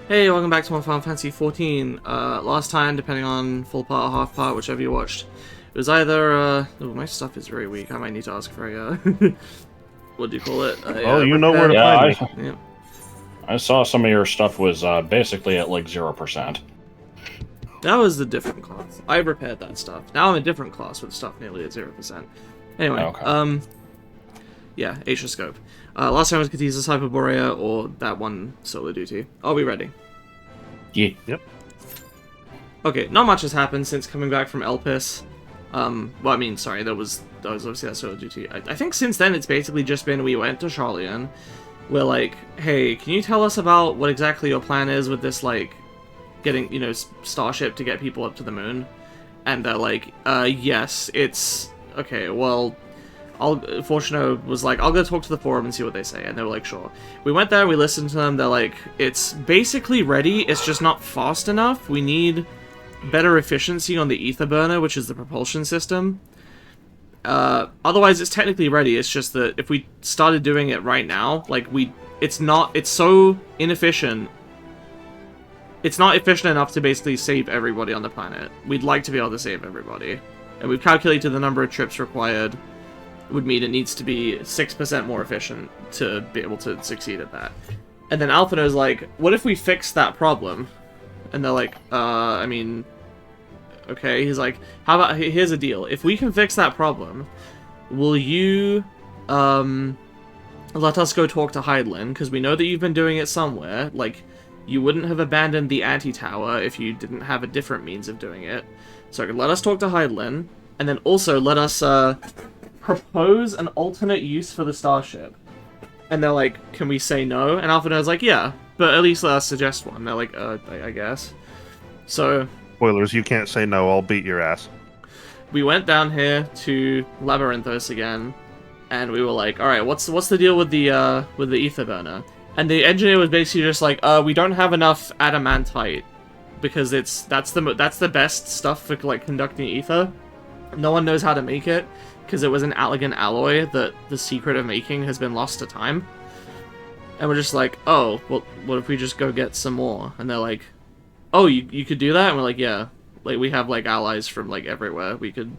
Hey, welcome back to more Final Fantasy 14. Last time, depending on full part or half part, whichever you watched, it was either, oh, my stuff is very weak. I might need to ask for a, what do you call it? Oh, you know where to find me. Yeah. I saw some of your stuff was basically at like 0%. That was the different class. I repaired that stuff. Now I'm a different class with stuff nearly at 0%. Anyway, Okay. yeah, Aitiascope. Last time was Khatisa's Hyperborea, or that one solo duty. Are we ready? Yeah. Yep. Okay, not much has happened since coming back from Elpis. Well, I mean, sorry, that was obviously that solo duty. I think since then it's basically just been we went to Sharlayan. We're like, hey, can you tell us about what exactly your plan is with this, like, getting, you know, starship to get people up to the moon? And they're like, yes, it's... Okay, well... Fortuno was like, I'll go talk to the forum and see what they say, and they were like, sure. We went there, we listened to them, they're like, it's basically ready, it's just not fast enough, we need better efficiency on the ether burner, which is the propulsion system. Otherwise it's technically ready, it's just that if we started doing it right now, like, it's so inefficient. It's not efficient enough to basically save everybody on the planet. We'd like to be able to save everybody. And we've calculated the number of trips required would mean it needs to be 6% more efficient to be able to succeed at that. And then Alphina's like, what if we fix that problem? And they're like, I mean, okay. He's like, how about, here's a deal. If we can fix that problem, will you, let us go talk to Hydaelyn, because we know that you've been doing it somewhere. Like, you wouldn't have abandoned the anti-tower if you didn't have a different means of doing it. So let us talk to Hydaelyn, and then also let us, propose an alternate use for the starship. And they're like, can we say no? And Alphina's like, yeah, but at least let us suggest one. They're like, I guess. So... Spoilers, you can't say no, I'll beat your ass. We went down here to Labyrinthos again, and we were like, alright, what's the deal with the ether burner? And the engineer was basically just like, we don't have enough adamantite, because that's the best stuff for, like, conducting ether. No one knows how to make it, because it was an elegant alloy that the secret of making has been lost to time. And we're just like, oh, well, what if we just go get some more? And they're like, oh, you could do that? And we're like, yeah. Like, we have, like, allies from, like, everywhere. We could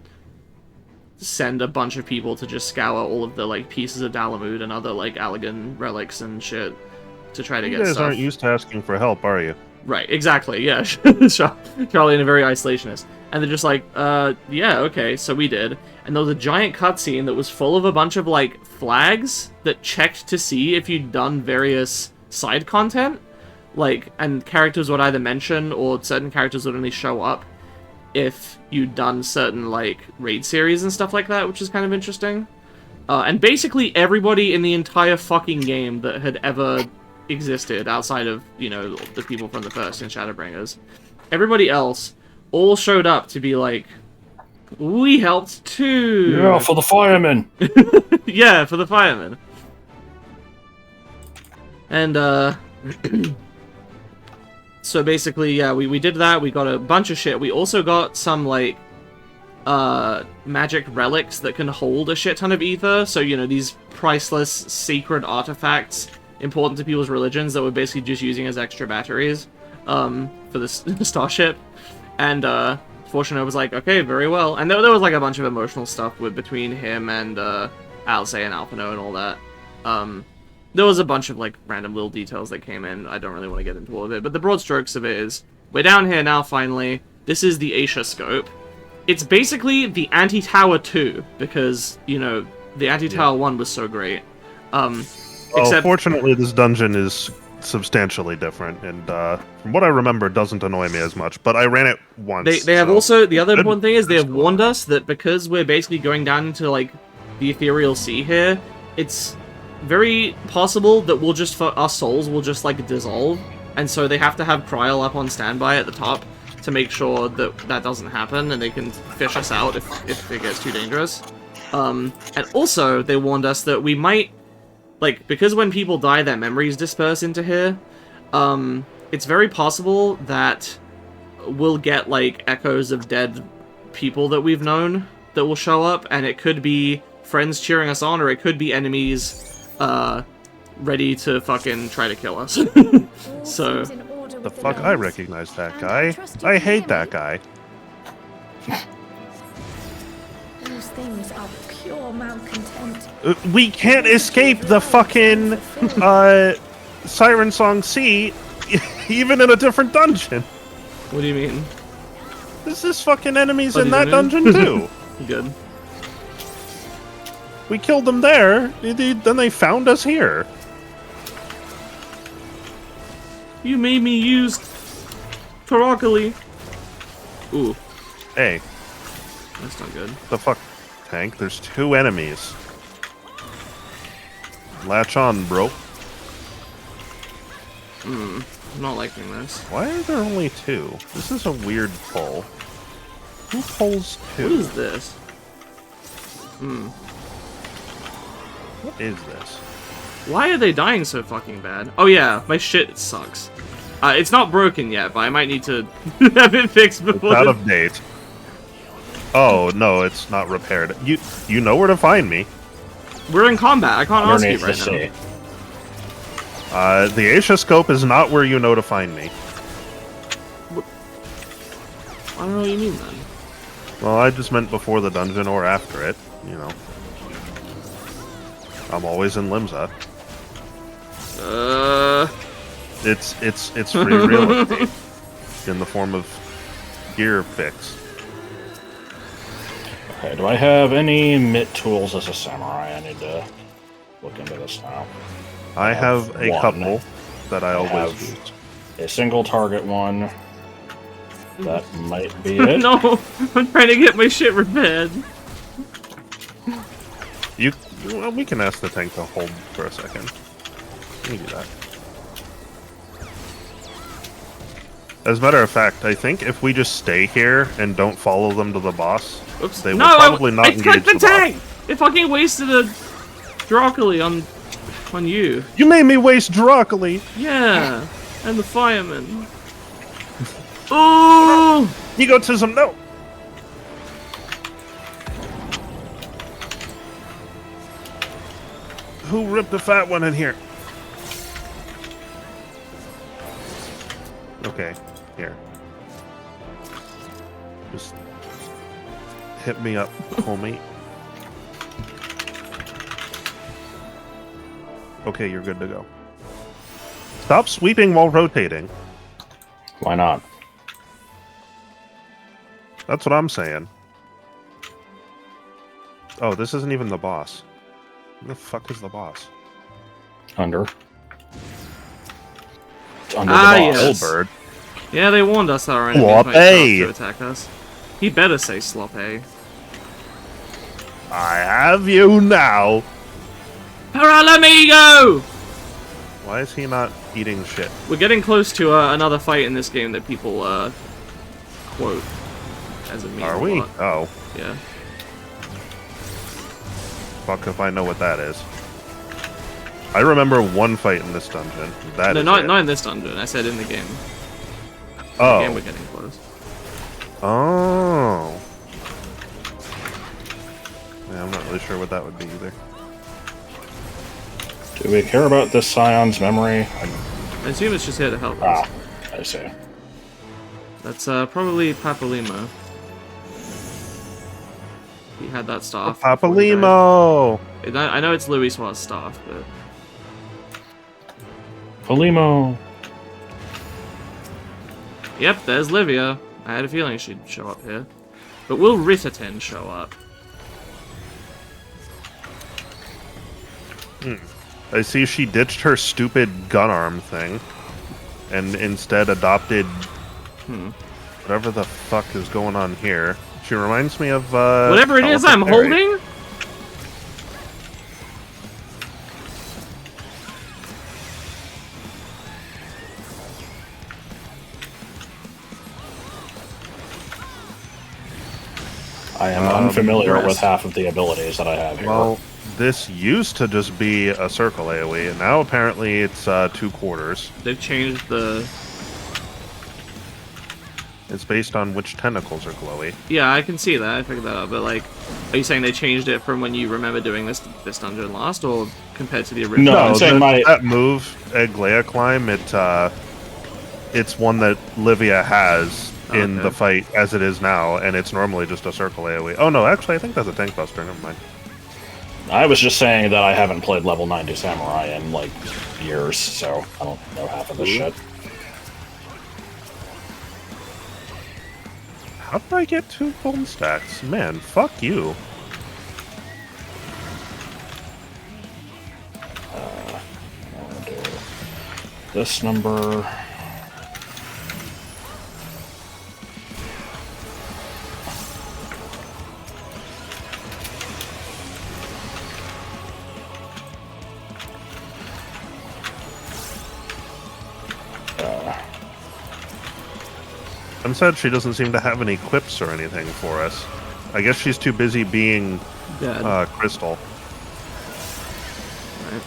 send a bunch of people to just scour all of the, like, pieces of Dalamud and other, like, Allegan relics and shit to try to get stuff. You guys aren't used to asking for help, are you? Right, exactly, yeah. Charlie, a very isolationist. And they're just like, yeah, okay, so we did. And there was a giant cutscene that was full of a bunch of, like, flags that checked to see if you'd done various side content. Like, and characters would either mention, or certain characters would only show up if you'd done certain, like, raid series and stuff like that, which is kind of interesting. And basically everybody in the entire fucking game that had ever existed, outside of, you know, the people from the first in Shadowbringers, everybody else all showed up to be like, we helped too! Yeah, for the firemen! Yeah, for the firemen. And, so basically, yeah, we did that, we got a bunch of shit. We also got some, like, magic relics that can hold a shit ton of ether, so, you know, these priceless, sacred artifacts important to people's religions that we're basically just using as extra batteries, for the starship. And, Fortuno was like, okay, very well. And there was, like, a bunch of emotional stuff between him and, Alce and Alphino and all that. There was a bunch of, like, random little details that came in. I don't really want to get into all of it, but the broad strokes of it is, we're down here now, finally. This is the Aitiascope. It's basically the Anti-Tower 2, because, you know, the Anti-Tower 1 was so great. Well, fortunately, this dungeon is substantially different, and from what I remember, doesn't annoy me as much, but I ran it once. They have also, the other important thing is, they have warned us that because we're basically going down into, like, the ethereal sea here, it's very possible that we'll just, our souls will just, like, dissolve, and so they have to have Kryl up on standby at the top to make sure that that doesn't happen, and they can fish us out if it gets too dangerous. And also, they warned us that we might, like, because when people die, their memories disperse into here, it's very possible that we'll get, like, echoes of dead people that we've known that will show up, and it could be friends cheering us on, or it could be enemies, ready to fucking try to kill us. So, The fuck? I recognize that guy. I hate that guy. Those things are pure malcontent. We can't escape the fucking Siren Song Sea, even in a different dungeon. What do you mean? There's fucking enemies Oh, in these that enemies? dungeon too. Good. We killed them there, then they found us here. You made me use Tarakali. Ooh, Hey, that's not good. the fuck, Tank? There's 2 enemies. Latch on, bro. I'm not liking this. Why are there only 2? This is a weird pull. Who pulls 2? What is this? What is this? Why are they dying so fucking bad? Oh yeah, my shit sucks. It's not broken yet, but I might need to have it fixed It's before. out of date. Oh, no, it's not repaired. You know where to find me. We're in combat. I can't ask you Underneath the right sea. now. The Aitiascope is not where you know to find me. I don't know what you mean then. Well, I just meant before the dungeon or after it, you know. I'm always in Limsa. It's free real estate in the form of gear fix. Okay, do I have any MIT tools as a samurai? I need to look into this now. I have a one. couple that I always have- use. A single target one. That might be it. No, I'm trying to get my shit repaired. Well, we can ask the tank to hold for a second. Let me do that. As a matter of fact, I think if we just stay here and don't follow them to the boss, Oops. they will No, probably not I engage clicked the the boss. tank! It fucking wasted a Draculi on you. You made me waste Draculi! Yeah, and the fireman. Ooh! Egotism, no! Who ripped the fat one in here? Okay, here. Just hit me up, homie. Okay, you're good to go. Stop sweeping while rotating. Why not? That's what I'm saying. Oh, this isn't even the boss. Who the fuck is the boss? Under. It's under Ah, the boss. yes. Bird. Yeah, they warned us that our enemies Sloppy. might start to attack us. He better say sloppy. I have you now. Paralamigo! Why is he not eating shit? We're getting close to another fight in this game that people quote as a meme. Are a we? lot. Oh, Yeah. fuck if I know what that is. I remember one fight in this dungeon. That No, is not it. not in this dungeon. I said in the game. Again, we're Oh. getting close. Oh. Yeah, I'm not really sure what that would be either. Do we care about this Scion's memory? I assume it's just here to help us. Ah, I see. That's probably Papalimo. He had that staff. Papa before he died. Limo! I know it's Louis Suarez's staff, but Polimo. yep, there's Livia. I had a feeling she'd show up here. But will Ritterton show up? I see she ditched her stupid gun arm thing and instead adopted whatever the fuck is going on here. She reminds me of Whatever it is I'm Elephant Fairy. holding? I am unfamiliar rest. with half of the abilities that I have here. Well, this used to just be a circle AoE, and now apparently it's 2 quarters. They've changed the... It's based on which tentacles are glowy. Yeah, I can see that. I figured that out. But, like, are you saying they changed it from when you remember doing this dungeon last, or compared to the original? No, I'm saying that, my- that move, Eglea Climb, it's one that Livia has in Okay. the fight as it is now, and it's normally just a circle AoE. Oh no, actually, I think that's a tank buster. Never mind. I was just saying that I haven't played level 90 Samurai in, like, years, so I don't know half of this shit. How did I get 2 golden stacks? Man, fuck you. I'll do this number. I'm sad she doesn't seem to have any quips or anything for us. I guess she's too busy being Dead. Crystal. Right.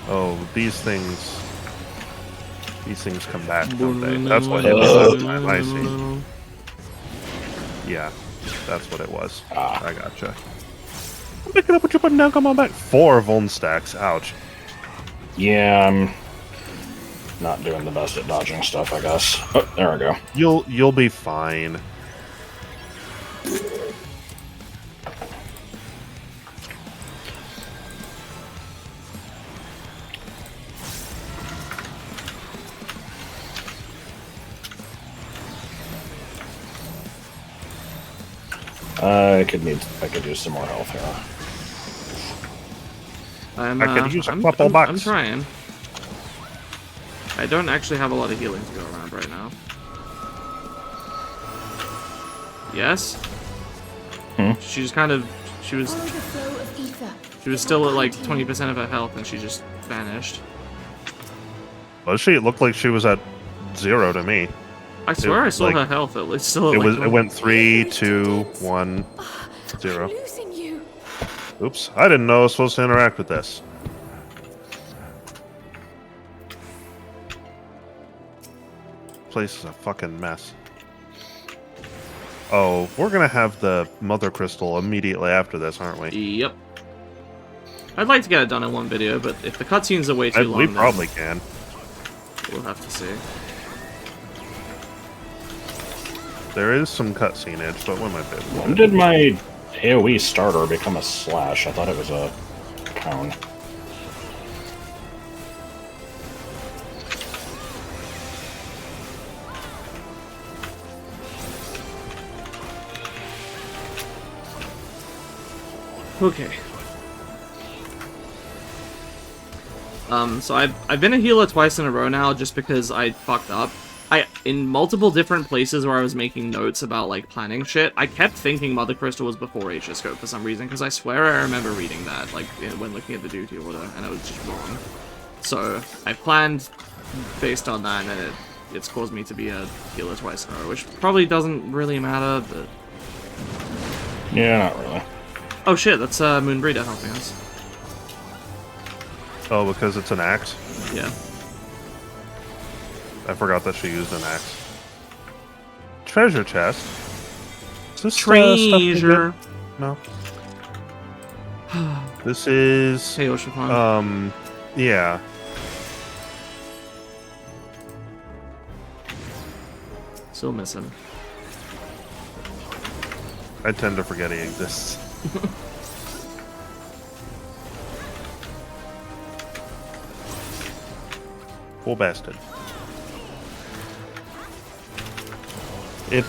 Oh, these things come back, don't they? That's what hit me last time. I see. Yeah, that's what it was. I gotcha. Pick it up, what you putting down? Come on back. 4 Vuln stacks. Ouch. Yeah, I'm not doing the best at dodging stuff, I guess. Oh, there we go. You'll be fine. I could use some more health here. I could use a couple bucks. I'm trying. I don't actually have a lot of healing to go around right now. Yes? She just kind of... She was still at like 20% of her health and she just vanished. Was she? It looked like she was at 0 to me. I swear I saw like, her health at least still at It like was. 20. It went 3, 2, 1, 0. I'm losing you. Oops! I didn't know I was supposed to interact with this. Place is a fucking mess. Oh, we're gonna have the Mothercrystal immediately after this, aren't we? Yep. I'd like to get it done in one video, but if the cutscenes are way too long, We then probably can. we'll have to see. There is some cutscene-age, but we might be able to. When did my AoE starter become a slash? I thought it was a cone. Okay. So I've been a healer twice in a row now just because I fucked up. In multiple different places where I was making notes about, like, planning shit, I kept thinking Mothercrystal was before Aitiascope for some reason, because I swear I remember reading that, like, when looking at the duty order, and I was just wrong. So, I planned based on that, and it's caused me to be a healer twice in a row, which probably doesn't really matter, but... Yeah, not really. Oh shit, that's Moonbreeder helping us. Oh, because it's an axe? Yeah. I forgot that she used an axe. Treasure chest. Is this Treasure. No. This is... Hey, Oshifan. Yeah. Still missing. I tend to forget he exists. Full bastard. It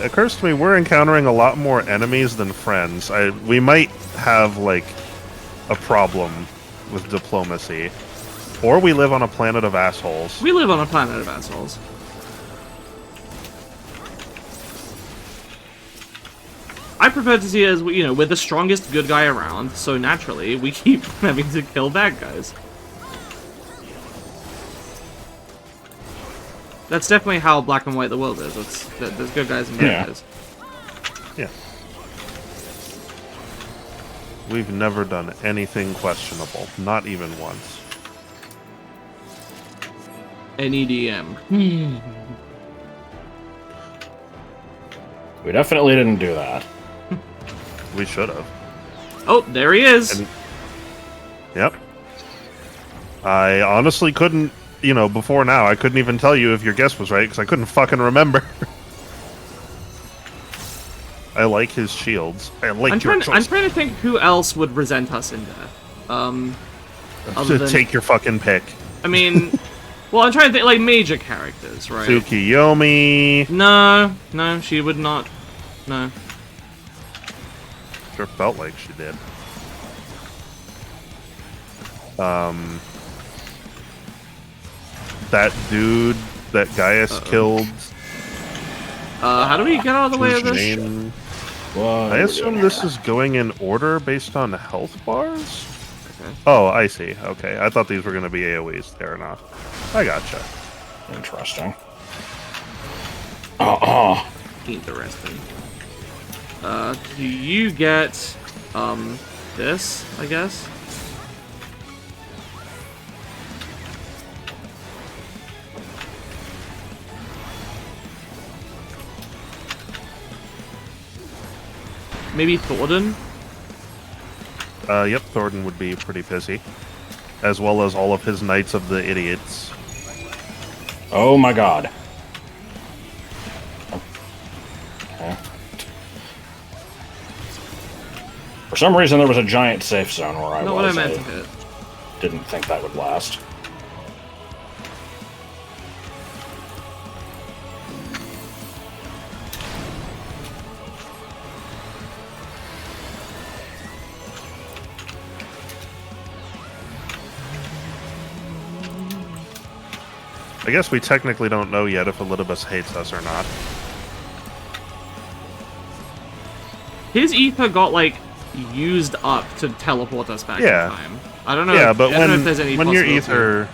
occurs to me we're encountering a lot more enemies than friends. We might have, like, a problem with diplomacy. Or we live on a planet of assholes. We live on a planet of assholes. I prefer to see it as, you know, we're the strongest good guy around, so naturally, we keep having to kill bad guys. That's definitely how black and white the world is. There's good guys and bad guys. Yeah. We've never done anything questionable. Not even once. NEDM. We definitely didn't do that. We should have. Oh, there he is. Yep. I honestly couldn't, before now, I couldn't even tell you if your guess was right, because I couldn't fucking remember. I like his shields. I'm trying to think who else would resent us in death. Other than... Take your fucking pick. I mean, well, I'm trying to think, like, major characters, right? Tsukiyomi. No, she would not. No. Sure felt like she did. That dude that Gaius killed. How do we get out of the way of this? I assume this is going in order based on health bars? Okay. Oh, I see. Okay. I thought these were going to be AoEs. They're not. I gotcha. Interesting. Interesting. Do you get, this, I guess? Maybe Thornton? Yep, Thornton would be pretty pissy. As well as all of his Knights of the Idiots. Oh my god. Okay. For some reason, there was a giant safe zone where I was. Not what I meant to hit. Didn't think that would last. I guess we technically don't know yet if Elidibus hates us or not. His ether got, like, used up to teleport us back in time. I don't know. Yeah, but I don't know if there's any when your ether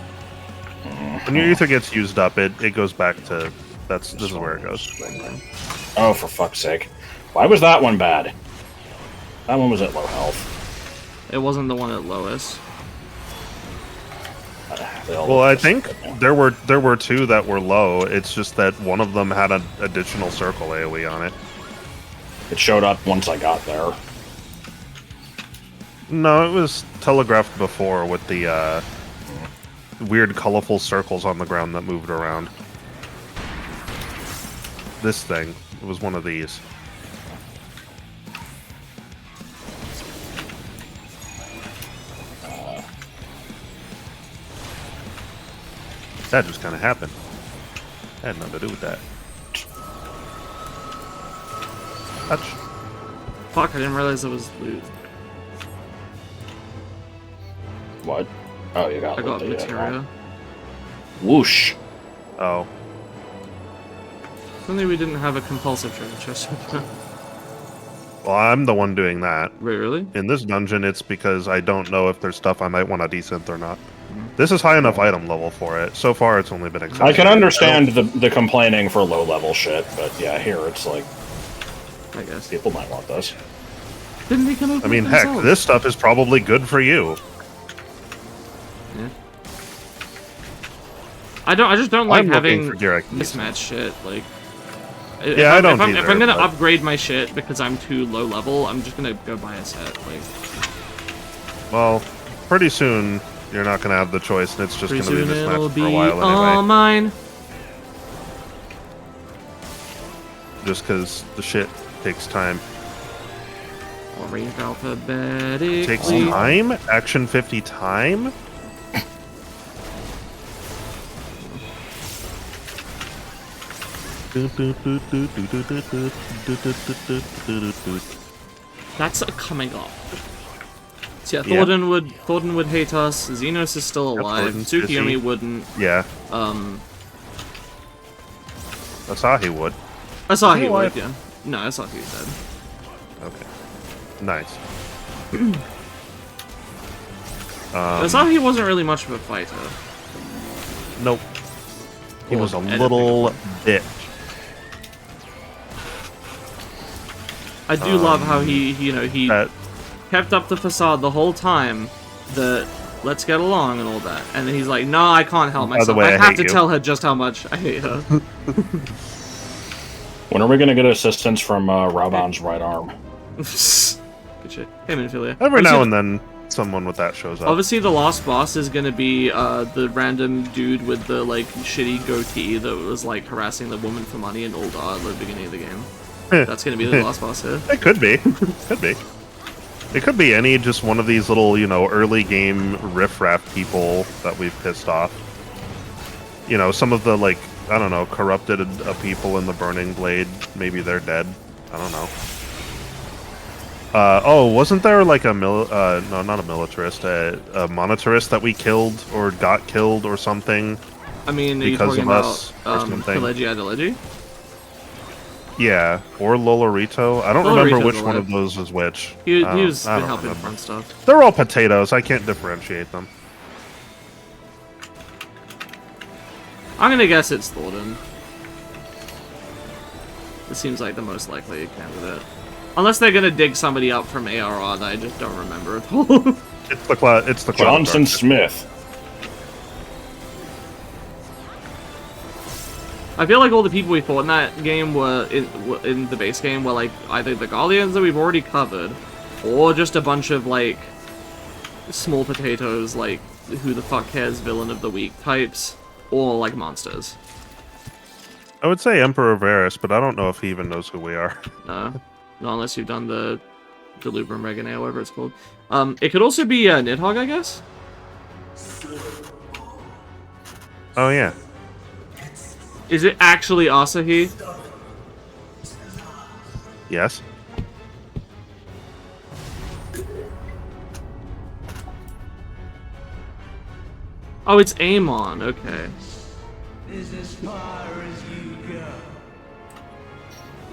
gets used up, it goes back to this is where it goes. Oh, for fuck's sake! Why was that one bad? That one was at low health. It wasn't the one at lowest. Well, I think there were two that were low. It's just that one of them had an additional circle AoE on it. It showed up once I got there. No, it was telegraphed before with the weird colorful circles on the ground that moved around. This thing, it was one of these. That just kind of happened. Had nothing to do with that. Touch. Fuck, I didn't realize it was loot. What? Oh, you got I got materia. Whoosh. Oh. If only we didn't have a compulsive treasure chest. Well, I'm the one doing that. Wait, really? In this dungeon, it's because I don't know if there's stuff I might want to desynth or not. This is high enough item level for it. So far, it's only been accepted. I can understand the complaining for low level shit, but yeah, here it's like, I guess people might want this. Didn't they come up? I mean, heck, this stuff is probably good for you. Yeah. I just don't like having mismatched mismatch shit. Like, yeah, I don't either. If I'm gonna upgrade my shit because I'm too low level, I'm just gonna go buy a set. Like, well, pretty soon you're not gonna have the choice, and it's just gonna be mismatched for a while anyway. All mine. Just because the shit takes time. Arrange alphabetically. Takes time? Action 50 time? That's coming up. So yeah, Thornton would hate us. Xenos is still alive. Tsukiyomi wouldn't. Yeah. Asahi would. Asahi would, yeah. No, Asahi's dead. Okay. Nice. Asahi wasn't really much of a fighter. Nope. He was a little bitch. I do love how he kept up the facade the whole time that let's get along and all that. And then he's like, no, I can't help myself. I have to tell her just how much I hate her. When are we going to get assistance from Raban's right arm? Good at you. Hey, Minophilia. Every now and then, someone with that shows up. Obviously, the last boss is gonna be the random dude with the like shitty goatee that was like harassing the woman for money in Uldar at the beginning of the game. That's gonna be the last boss here. It could be. Could be. It could be any just one of these little, you know, early game riffraff people that we've pissed off. You know, some of the like, I don't know, corrupted people in the Burning Blade. Maybe they're dead. I don't know. Oh, wasn't there like a no, not a militarist, a monetarist that we killed or got killed or something? I mean, because are you talking of us or about something? Pelegi. Yeah, or Lolorito. I don't remember which one of those is which. He was been helping front stuff. They're all potatoes. I can't differentiate them. I'm gonna guess it's Thornton. It seems like the most likely candidate. Unless they're gonna dig somebody up from ARR that I just don't remember at all. It's the Johnson Smith. I feel like all the people we fought in that game were in the base game were like either the Guardians that we've already covered, or just a bunch of like small potatoes, like who the fuck cares villain of the week types, or like monsters. I would say Emperor Varus, but I don't know if he even knows who we are. No, not unless you've done the Delubrum Regane, or whatever it's called. It could also be Nidhogg, I guess. Oh yeah. Is it actually Asahi? Yes. Oh, it's Amon. Okay. Is as far as you go.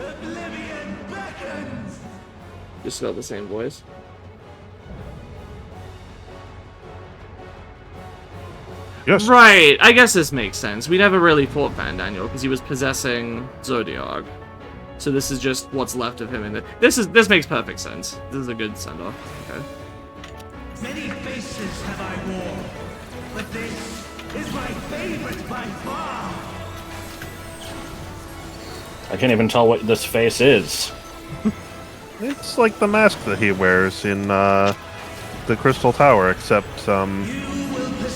Oblivion beckons. Just got the same voice. Yes. Right, I guess this makes sense. We never really fought Van Daniel because he was possessing Zodiac. So this is just what's left of him in it. This makes perfect sense. This is a good send-off. Okay. Many faces have I worn, but this is my favorite by far. I can't even tell what this face is. It's like the mask that he wears in the Crystal Tower, except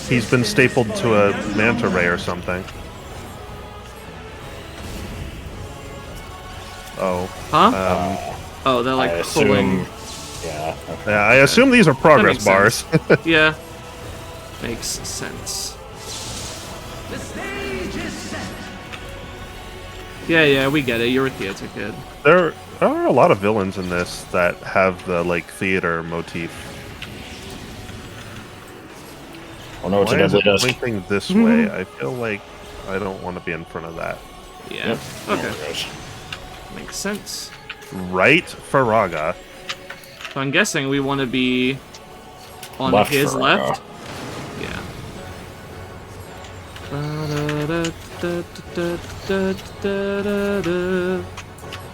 he's been stapled to a manta ray or something. Oh. Huh? Oh, they're like pulling. Yeah. Yeah, I assume these are progress bars. Yeah. Makes sense. The stage is set. Yeah, we get it. You're a theater kid. There are a lot of villains in this that have the like theater motif. Oh no, it's a Why is deadly it disc. pointing this way? I feel like I don't want to be in front of that. Yeah. Yep. Okay. There it goes. Makes sense. Right, Faraga. So I'm guessing we want to be on Left his for, left. Yeah.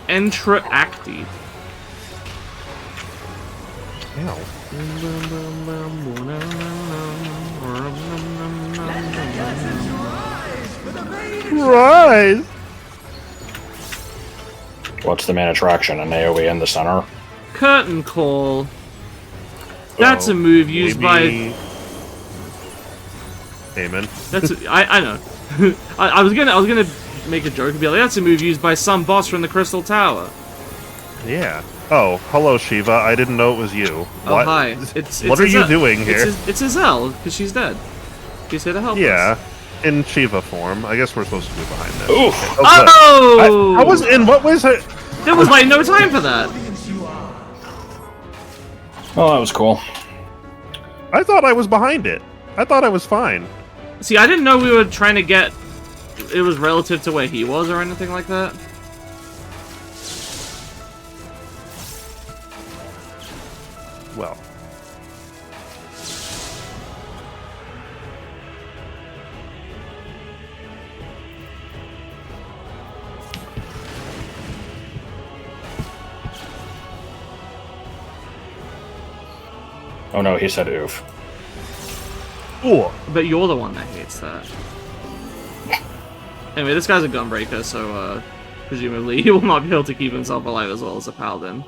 Entra-acti. Rise! What's the main attraction? An AoE in the center? Curtain call. That's a move used by. Amen. That's I know. I was gonna make a joke and be like, that's a move used by some boss from the Crystal Tower. Yeah. Oh, hello Shiva. I didn't know it was you. Oh What? hi. What are you doing here? It's Azel because she's dead. He's here to help Yeah. us. In Shiva form. I guess we're supposed to be behind this. Oof! Oh! I was in what was it? There was like no time for that. Oh, that was cool. I thought I was behind it. I thought I was fine. See, I didn't know we were trying to get it was relative to where he was or anything like that. Well. Oh no, he said oof. Ooh. But you're the one that hates that. Anyway, this guy's a gunbreaker, so presumably he will not be able to keep himself alive as well as a paladin.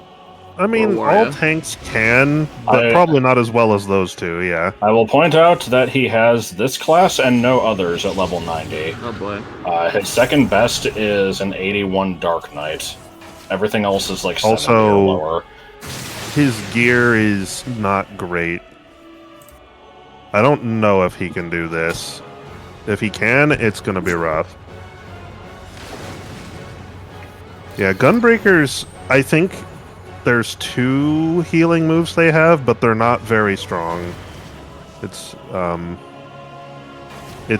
I mean, warrior. all tanks can, but probably not as well as those two, yeah. I will point out that he has this class and no others at level 90. Oh boy. His second best is an 81 Dark Knight. Everything else is like 70 or Also, lower. his gear is not great. I don't know if he can do this. If he can, it's going to be rough. Yeah, Gunbreakers, I think there's 2 healing moves they have, but they're not very strong. It's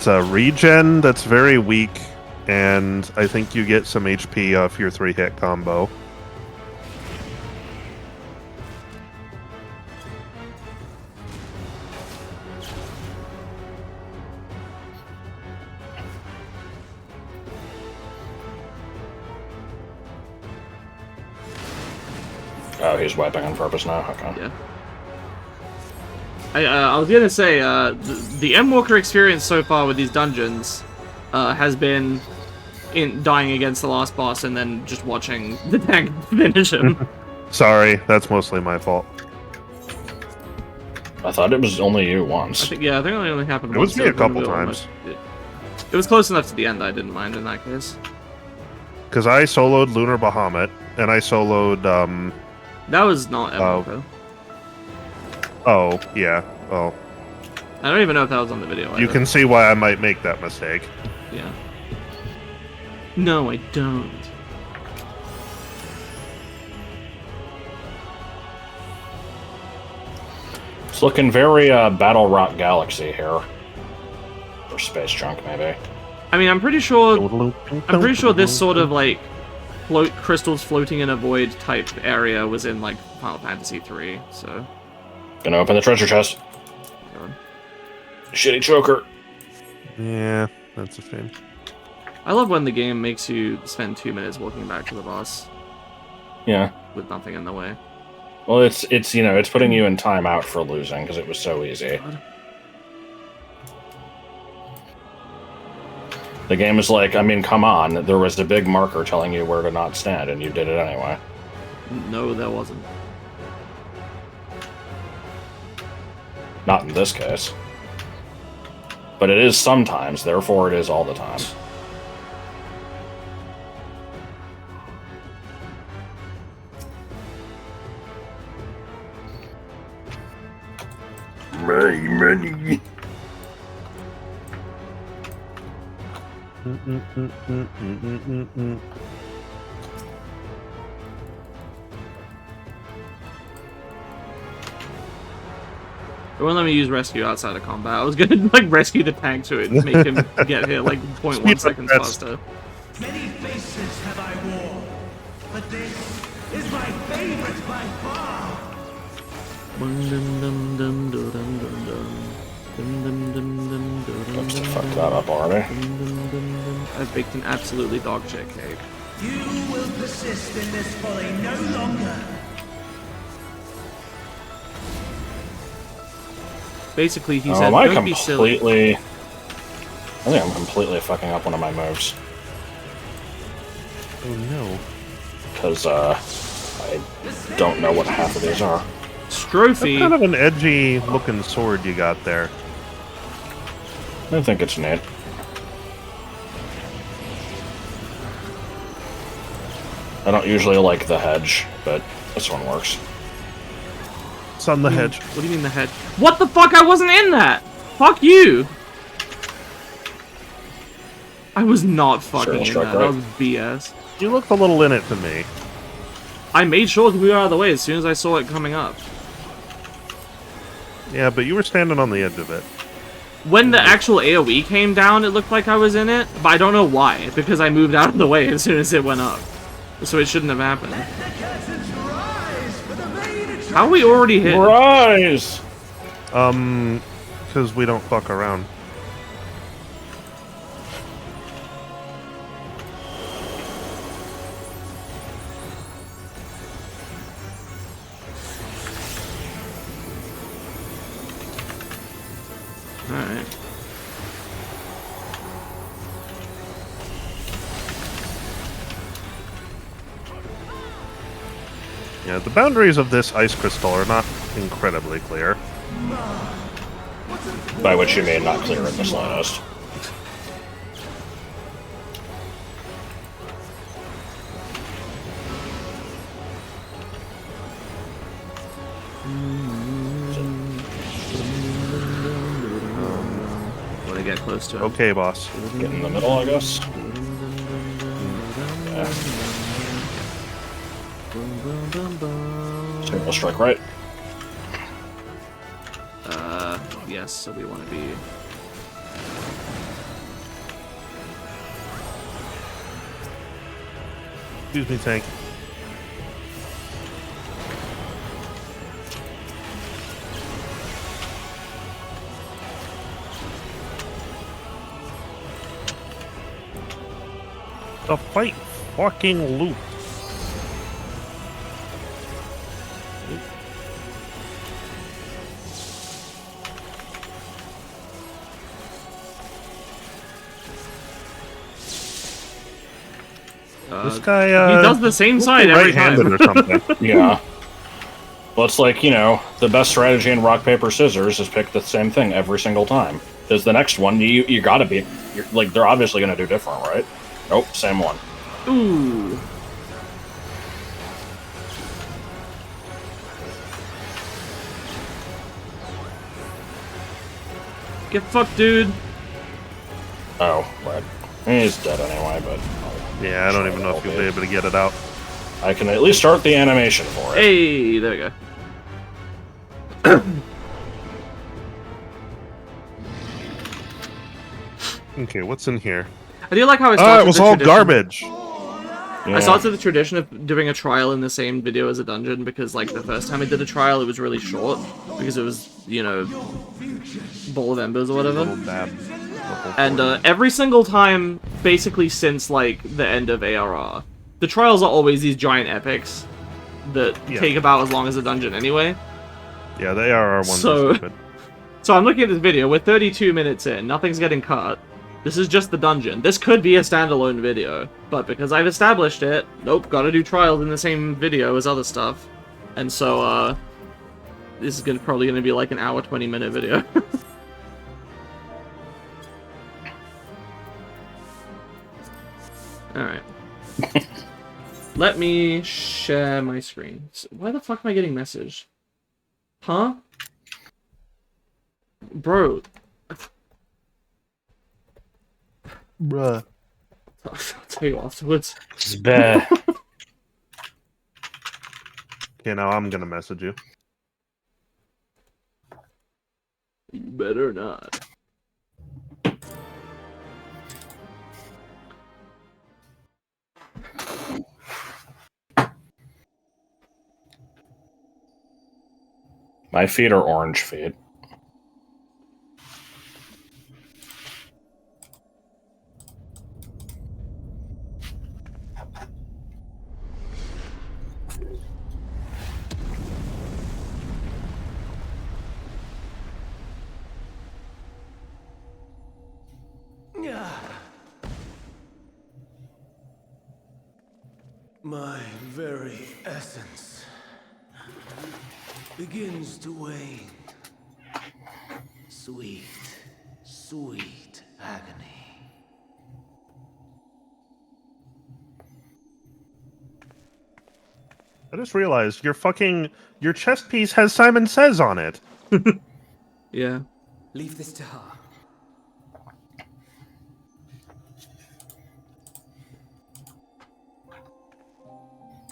a regen that's very weak, and I think you get some HP off your 3-hit combo. Oh, he's wiping on purpose now? Okay. Yeah. I was gonna say, the Endwalker experience so far with these dungeons has been in dying against the last boss and then just watching the tank finish him. Sorry, that's mostly my fault. I thought it was only you once. I think it only happened It once. was me a couple times. It was close enough to the end, I didn't mind in that case. Because I soloed Lunar Bahamut, and I soloed, That was not Endwalker. oh, yeah, well, I don't even know if that was on the video either. you can see why I might make that mistake. Yeah. No, I don't. It's looking very Battle Rock Galaxy here. Or Space Junk, maybe. I mean, I'm pretty sure this sort of like crystals floating in a void type area was in like Final Fantasy 3. So Gonna open the treasure chest. Shitty choker. Yeah, that's a shame. I love when the game makes you spend 2 minutes walking back to the boss Yeah. with nothing in the way. Well, it's you know, it's putting you in timeout for losing because it was so easy. The game is like, I mean, come on. There was a big marker telling you where to not stand, and you did it anyway. No, there wasn't. Not in this case. But it is sometimes, therefore it is all the time. Money. It won't let me use rescue outside of combat. I was gonna like rescue the tank to it and make him get here like 0.1 seconds faster. Many faces have I worn, but this is my favorite by far. Oops, I fucked that up already. I've baked an absolutely dog shit cake. You will persist in this folly no longer. Basically, he Oh, said, am I "Don't be silly." completely... I think I'm completely fucking up one of my moves. Oh no. Because, I don't know what half of these are. Strophy. That's kind of an edgy looking sword you got there. I think it's neat. I don't usually like the hedge, but this one works. It's on the hedge. What do you mean the head? What the fuck? I wasn't in that! Fuck you! I was not fucking in Strike, that. That right? was BS. You looked a little in it to me. I made sure to move out of the way as soon as I saw it coming up. Yeah, but you were standing on the edge of it. When the actual AoE came down, it looked like I was in it, but I don't know why, because I moved out of the way as soon as it went up. So it shouldn't have happened. How are we already hit? Rise! Because we don't fuck around. Alright. Yeah, the boundaries of this ice crystal are not incredibly clear. By which you mean not clear in the slightest. Want to get close to him. Okay, boss. Get in the middle, I guess. Single strike right. Yes, so we want to be... Excuse me, tank. The fight fucking loop. This guy, he does the same side every time. right-handed or something. Yeah. Well, it's like, you know, the best strategy in rock, paper, scissors is pick the same thing every single time. Because the next one, you gotta be... like, they're obviously gonna do different, right? Nope, same one. Ooh. Get fucked, dude. Oh, right. He's dead anyway, but... Yeah, I don't even know if you'll be able to get it out. I can at least start the animation for it. Hey, there we go. Okay, what's in here? I do like how I Oh, started it was the all tradition- garbage. Yeah. I started the tradition of doing a trial in the same video as a dungeon because, like, the first time I did a trial, it was really short because it was, you know, Bowl of Embers or whatever. Little dab. And every single time, basically since, like, the end of ARR, the trials are always these giant epics that take about as long as a dungeon anyway. Yeah, they are our ones. So I'm looking at this video, we're 32 minutes in, nothing's getting cut. This is just the dungeon. This could be a standalone video, but because I've established it, nope, gotta do trials in the same video as other stuff. And so, this is probably gonna be like an hour, 20-minute video. Alright. Let me share my screen. Why the fuck am I getting messaged? Huh? Bro. Bruh. I'll tell you afterwards. Bah. Okay, now I'm gonna message you. You better not. My feet are orange feet. My very essence begins to wane. Sweet, sweet agony. I just realized your chest piece has Simon Says on it. Yeah. Leave this to her.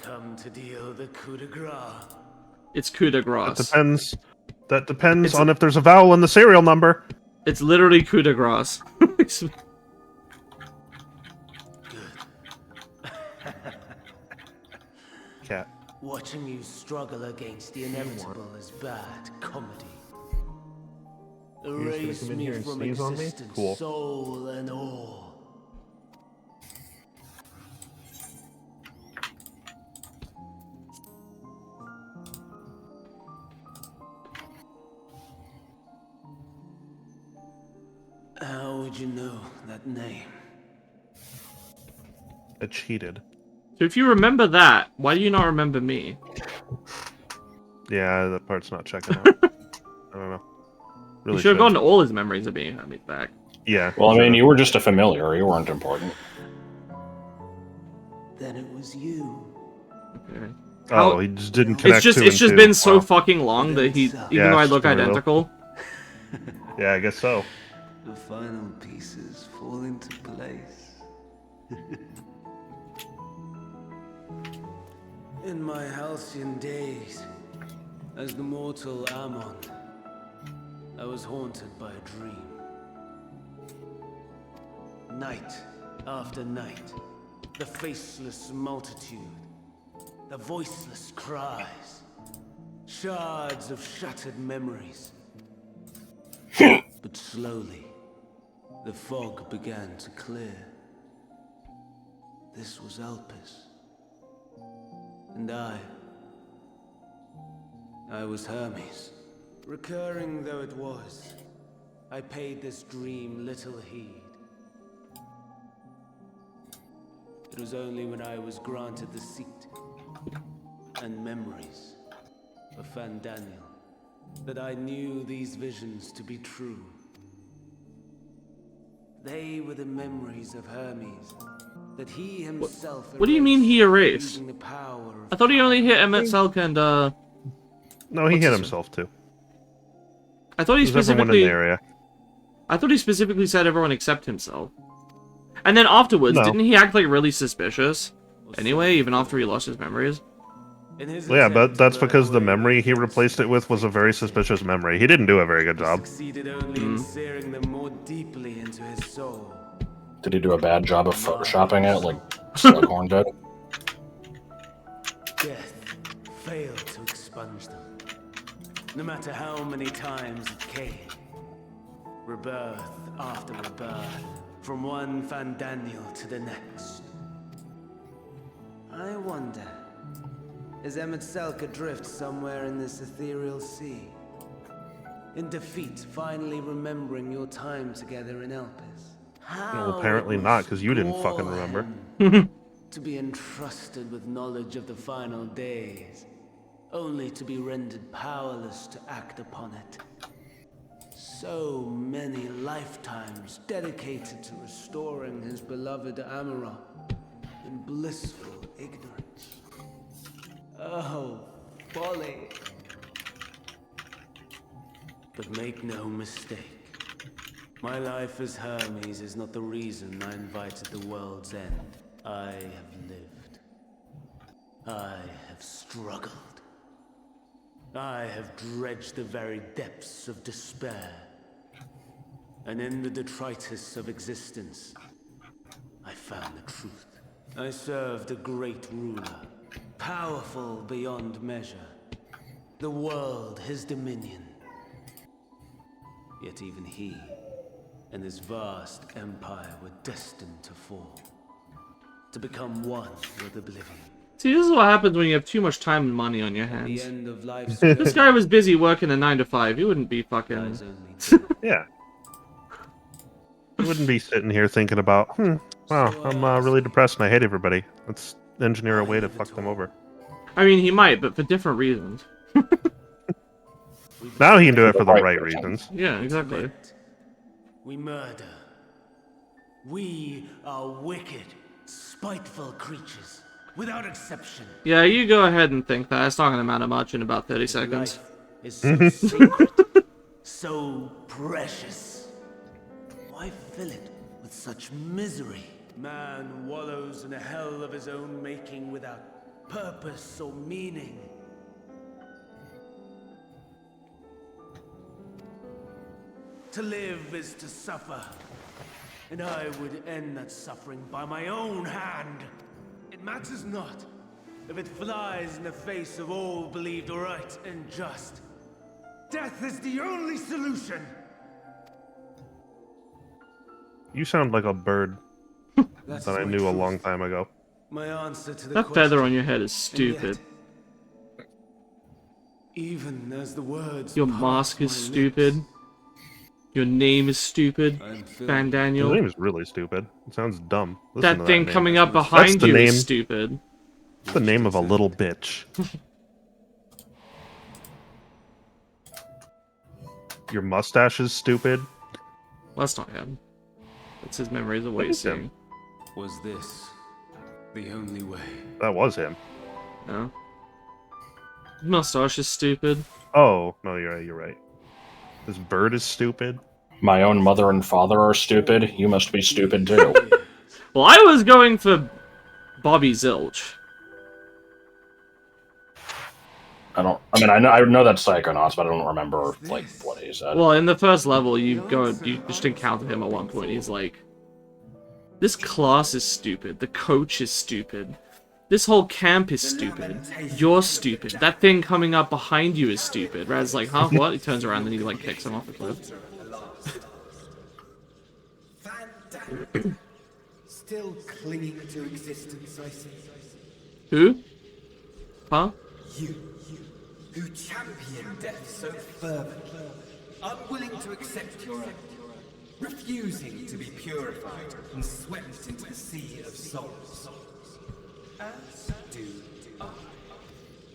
Come to deal the coup de grace. It's coup de grace. That depends on if there's a vowel in the serial number. It's literally coup de grace. Cat. Watching you struggle against the inevitable is bad comedy. Erase come in me here and from sneeze on me? existence, Cool. soul and all. How would you know that name? I cheated. So if you remember that, why do you not remember me? Yeah, that part's not checking out. I don't know. Really You should have gotten all his memories of being Hermes back. Yeah. Well, I mean, you were just a familiar. You weren't important. Then it was you. Okay. Oh, he just didn't connect. It's just been so fucking long that he, even Yeah, though I it's look just a little. identical. Yeah, I guess so. The final pieces fall into place. In my halcyon days, as the mortal Ammon, I was haunted by a dream. Night after night, the faceless multitude, the voiceless cries, shards of shattered memories. But slowly, the fog began to clear. This was Elpis. And I was Hermes. Recurring though it was, I paid this dream little heed. It was only when I was granted the seat and memories of Hydaelyn that I knew these visions to be true. They were the memories of Hermes that he himself. What do you mean he erased? Using the power of I thought he only hit Emet-Selk and No, he hit himself too. I thought he There's everyone in specifically. the area. I thought he specifically said everyone except himself. And then afterwards, No. didn't he act like really suspicious? Anyway, even after he lost his memories. In his Yeah, attempt but to that's learn because the away memory with he it, replaced it with was a very suspicious memory. He didn't do a very good job. succeeded only in searing them more deeply into his soul. Did he do a bad job of photoshopping it, like Slughorn did? Death failed to expunge them. No matter how many times it came. Rebirth after rebirth, from one Hydaelyn to the next. I wonder, is Emet-Selk adrift somewhere in this ethereal sea? In defeat, finally remembering your time together in Elpis? Well, apparently not, because you didn't fucking remember. To be entrusted with knowledge of the final days, only to be rendered powerless to act upon it. So many lifetimes dedicated to restoring his beloved Amarok in blissful ignorance. Oh, folly. But make no mistake. My life as Hermes is not the reason I invited the world's end. I have lived. I have struggled. I have dredged the very depths of despair. And in the detritus of existence, I found the truth. I served a great ruler, powerful beyond measure. The world his dominion. Yet even he and his vast empire were destined to fall. To become one with oblivion. See, this is what happens when you have too much time and money on your The hands. end of life's This guy was busy working a 9 to 5. He wouldn't be fucking. lies only Yeah. You wouldn't be sitting here thinking about, wow, I'm really depressed and I hate everybody. Let's engineer a way to fuck them over. I mean, he might, but for different reasons. Now he can do it for the right reasons. Yeah, exactly. We murder. We are wicked, spiteful creatures, without exception. Yeah, you go ahead and think that. It's not going to matter much in about 30 seconds. Life is so sacred, so precious. Why fill it with such misery? Man wallows in a hell of his own making without purpose or meaning. To live is to suffer, and I would end that suffering by my own hand. It matters not if it flies in the face of all believed right and just. Death is the only solution. You sound like a bird That that I is my knew a truth. long time ago. My answer to the That question. feather on your head is And yet, stupid. even as the words Your pass mask is my stupid. lips, Your name is stupid. I am filled Van His Daniel. name is really stupid. It sounds dumb. Listen to That thing name. coming up That's behind the you name. is stupid. It's the name of a little bitch. Your mustache is stupid. Well, that's not him. That's his memories of what That he's is him. seeing. Was this the only way? That was him. No. His mustache is stupid. Oh, no, you're right. This bird is stupid. My own mother and father are stupid. You must be stupid too. Well, I was going for Bobby Zilch. I know that's Psychonauts, but I don't remember like what he said. Well, in the first level, you just encounter him at one point. He's like, "This class is stupid. The coach is stupid. This whole camp is stupid. You're stupid. That thing coming up behind you is stupid." Rad's like, "Huh? What?" He turns around and he like kicks him off the cliff. Still clinging to existence, I see. Who? Huh? You, who champion death so fervently, unwilling to accept your end, refusing to be purified and swept into the sea of souls. As do I.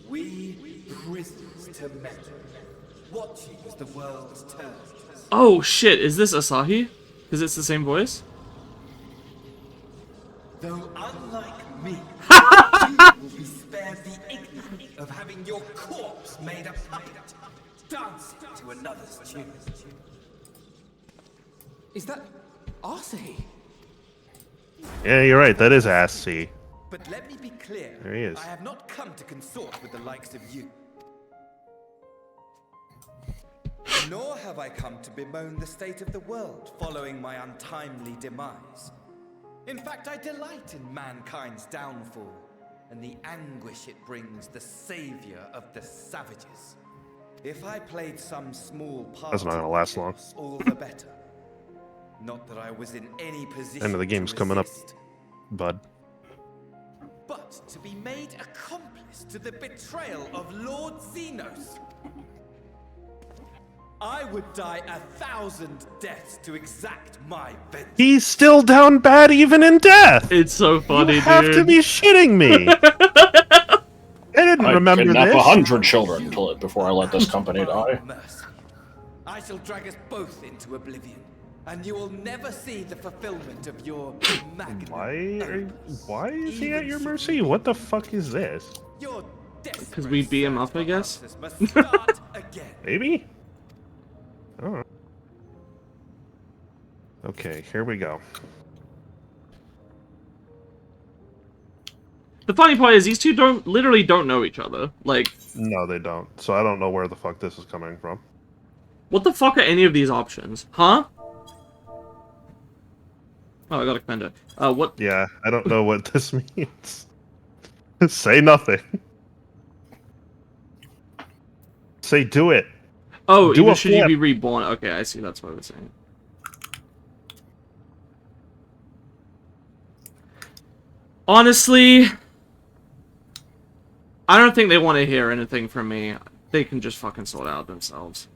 We prisoners to men, watching as the world turns. Oh shit! Is this Asahi? Because it's the same voice. Though unlike me, you will be spared the ignominy of having your corpse made a puppet, dancing to another's tune. Is that Asahi? Yeah, you're right. That is Ass C. But let me be clear. There he is. I have not come to consort with the likes of you. Nor have I come to bemoan the state of the world following my untimely demise. In fact, I delight in mankind's downfall and the anguish it brings the savior of the savages. If I played some small part, That's not gonna last long. all the better. Not that I was in any position. End of the game's to coming up, resist. bud. But to be made accomplice to the betrayal of Lord Xenos. I would die 1,000 deaths to exact my vengeance. He's still down bad even in death! It's so funny, You have dude. to be shitting me! I didn't remember kidnap this. 100 children before I let this company die. Mercy. I shall drag us both into oblivion, and you will never see the fulfillment of your magnum Why is he at your mercy? What the fuck is this? Because we beat him up, I guess. Must start again. Maybe? Oh. Okay, here we go. The funny part is these two literally don't know each other. Like, No, they don't. So I don't know where the fuck this is coming from. what the fuck are any of these options? Huh? Oh, I got a commando. What? Yeah, I don't know what this means. Say nothing. Say do it. Oh, Do even a should you flip. be reborn? Okay, I see. That's what I was saying. Honestly, I don't think they want to hear anything from me. They can just fucking sort it out themselves.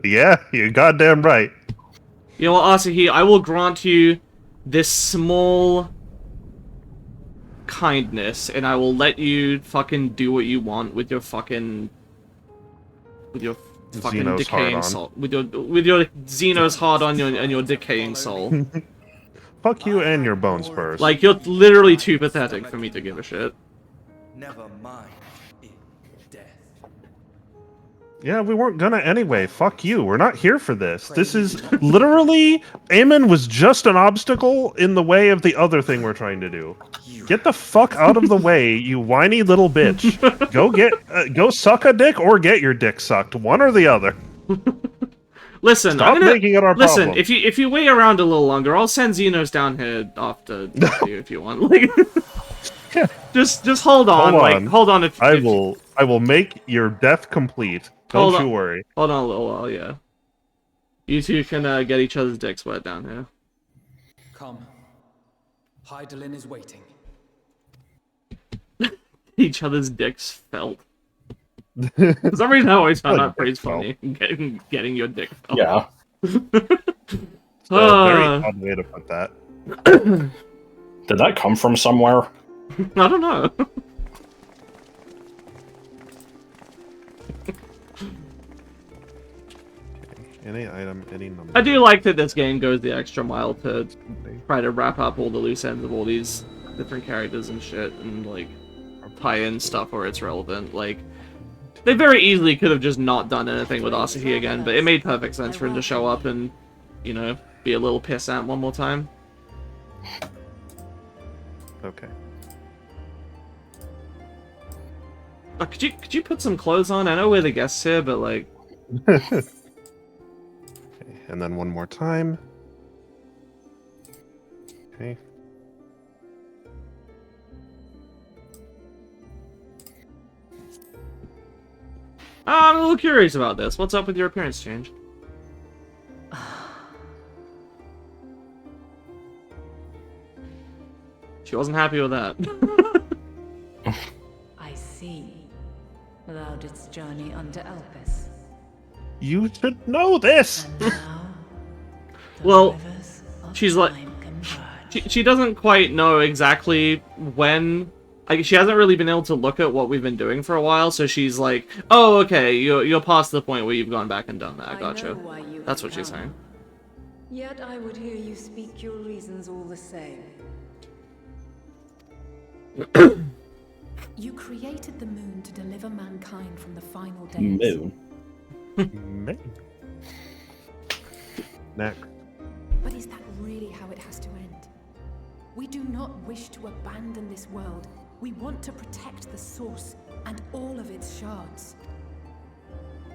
Yeah, you're goddamn right. You know what, Asahi? I will grant you this small kindness, and I will let you fucking do what you want with your fucking... With your fucking Xenos decaying hard-on. soul. With your Xenos hard on and your decaying soul. Fuck you and your bone spurs. Like, you're literally too pathetic for me to give a shit. Never mind in death. Yeah, we weren't gonna anyway. Fuck you. We're not here for this. This is literally... Aemon was just an obstacle in the way of the other thing we're trying to do. Get the fuck out of the way, you whiny little bitch. Go suck a dick or get your dick sucked. One or the other. Listen, Stop making it our listen. problem. If you wait around a little longer, I'll send Xenos down here after you if you want. Like, just hold on. Hold on. I will make your death complete. Don't you worry. Hold on a little while. Yeah. You two can get each other's dicks wet down here. Come. Hydaelyn is waiting. Each other's dicks felt. For some reason, I always found that phrase felt. funny. Getting your dick felt. Yeah. It's a very odd way to put that. Did that come from somewhere? I don't know. Any item, any number. I do like that this game goes the extra mile to try to wrap up all the loose ends of all these different characters and shit, and like tie in stuff where it's relevant. Like, they very easily could have just not done anything with Asahi again, but it made perfect sense for him to show up and, you know, be a little pissant one more time. Okay. Could you put some clothes on? I know we're the guests here, but like... Okay. And then one more time. Okay. I'm a little curious about this. What's up with your appearance change? She wasn't happy with that. I see. Thou didst journey unto Elpis. You should know this! And now, the Well, rivers of she's like... time converge. She doesn't quite know exactly when... Like, she hasn't really been able to look at what we've been doing for a while, so she's like, oh, okay, you're past the point where you've gone back and done that, I gotcha. know why you That's have what she's come. saying. Yet I would hear you speak your reasons all the same. You created the moon to deliver mankind from the final days. Moon. Me. Next. But is that really how it has to end? We do not wish to abandon this world. We want to protect the source and all of its shards.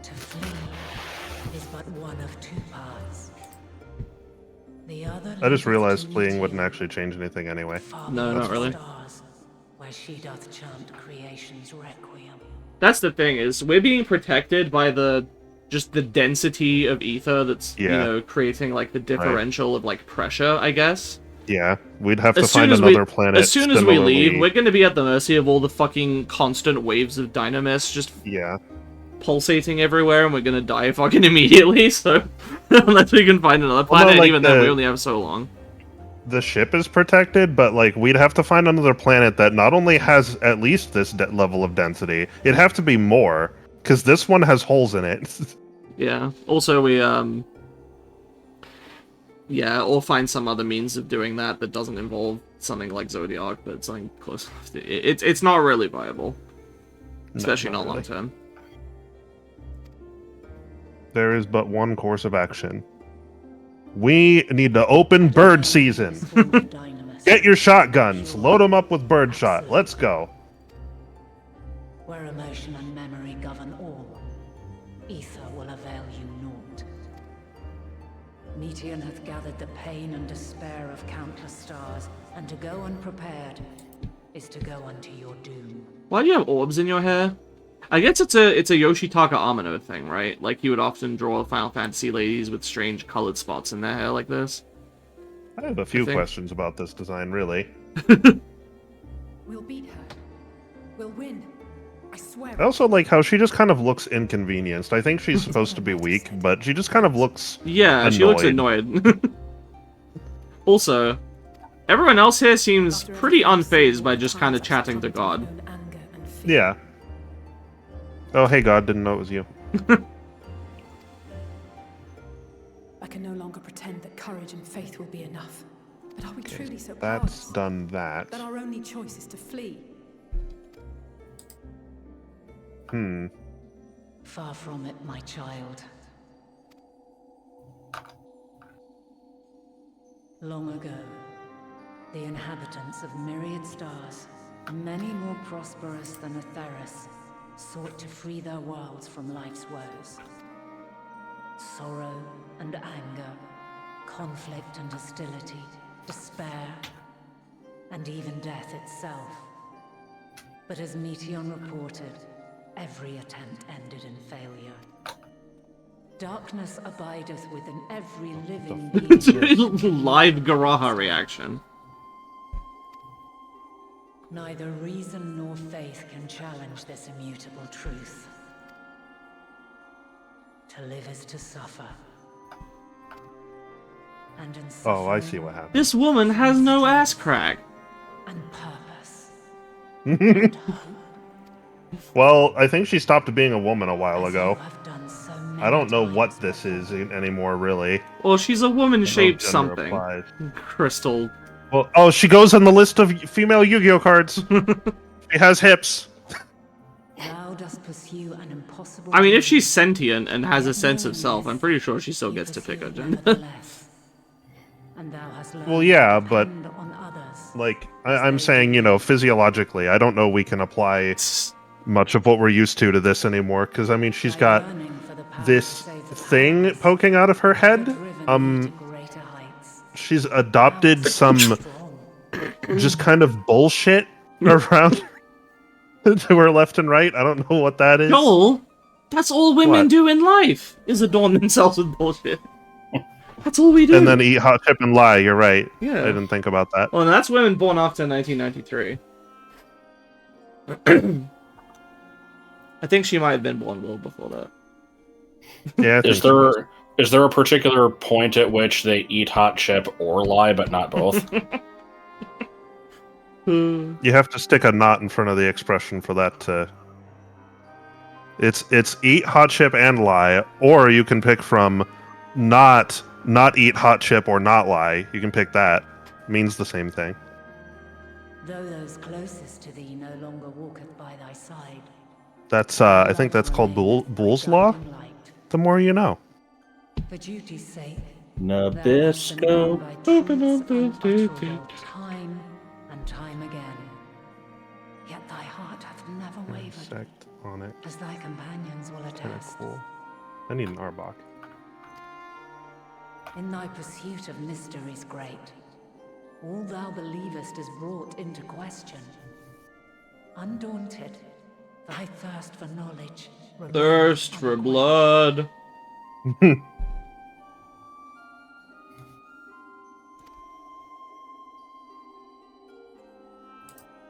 To flee is but one of two paths. The other I just leadeth realized to fleeing meet wouldn't you actually change anything anyway. far No, beyond not really. the stars, where she doth chant creation's requiem. That's the thing, is we're being protected by just the density of ether that's, you Yeah. know, creating, like, the differential of, like, pressure, I guess. Yeah, we'd have to As soon find as another we, planet. As soon as we leave, similarly- we're gonna be at the mercy of all the fucking constant waves of dynamis just Yeah. pulsating everywhere, and we're gonna die fucking immediately, so... Unless we can find another Well, no, planet, and like even then we only have so long. The ship is protected, but like we'd have to find another planet that not only has at least this level of density, it'd have to be more, because this one has holes in it. Yeah. Also, we, yeah, or find some other means of doing that that doesn't involve something like Zodiac, but something close enough to... It's not really viable. Especially not not long really. term. There is but one course of action. We need to open bird season. Get your shotguns. Load them up with bird shot. Let's go. Where emotion and memory govern all, ether will avail you naught. Meteon hath gathered the pain and despair of countless stars, and to go unprepared is to go unto your doom. Why do you have orbs in your hair? I guess it's a Yoshitaka Amano thing, right? Like, you would often draw Final Fantasy ladies with strange colored spots in their hair like this. I have a few think- questions about this design, really. We'll beat her. We'll win. I swear. I also like how she just kind of looks inconvenienced. I think she's supposed to be weak, but she just kind of looks Yeah, she looks annoyed. Also, everyone else here seems pretty unfazed by just kind of chatting to God. Yeah. Oh, hey God, didn't know it was you. I can no longer pretend that courage and faith will be enough. But are we truly so That's powerless done that. that our only choice is to flee? Far from it, my child. Long ago, the inhabitants of myriad stars, many more prosperous than Aetheris, sought to free their worlds from life's woes. Sorrow and anger, conflict and hostility, despair, and even death itself. But as Meteon reported, every attempt ended in failure. Darkness abideth within every living being. Live Garaha reaction. Neither reason nor faith can challenge this immutable truth. To live is to suffer. And in Oh, I suffering see what happened. This woman has no ass crack. and purpose. Well, I think she stopped being a woman a while As ago. you have done so I don't know what this is anymore, really. Well, she's a woman-shaped Gender something. applies. Crystal. Well, oh, she goes on the list of female Yu-Gi-Oh cards. She has hips. Thou dost pursue an impossible I mean, if dream, she's sentient and has a yet sense of knowing self, this, I'm pretty sure she still you gets to pick pursue a it gender. nevertheless. And thou hast learned Well, yeah, to but depend on others. like I'm saying, you know, physiologically, I don't know we can apply much of what we're used to this anymore. Because I mean, she's By got yearning for the power to this save the thing powerless, poking out of her thou art head. driven to greater heights. She's adopted Thou some art strong. just kind of bullshit around to her left and right. I don't know what that is. Joel, that's all women What? do in life, is adorn themselves with bullshit. That's all we do. And then eat hot chip and lie. You're right. Yeah. I didn't think about that. Well, and that's women born after 1993. I think she might have been born well before that. Yeah. I Is think she was. there a particular point at which they eat hot chip or lie, but not both? You have to stick a knot in front of the expression for that to. It's eat hot chip and lie, or you can pick from not eat hot chip or not lie. You can pick that. Means the same thing. Though those closest to thee no longer walketh by thy side. That's I think that's called Bool's Law. The more you know. For duty's sake, Nabisco. time and time again. Yet thy heart hath never wavered, Insect on it. as thy companions will Kind of attest. cool. I need an Arbok. In thy pursuit of mysteries great, all thou believest is brought into question. Undaunted, thy thirst for knowledge remains Thirst for unquenched. blood.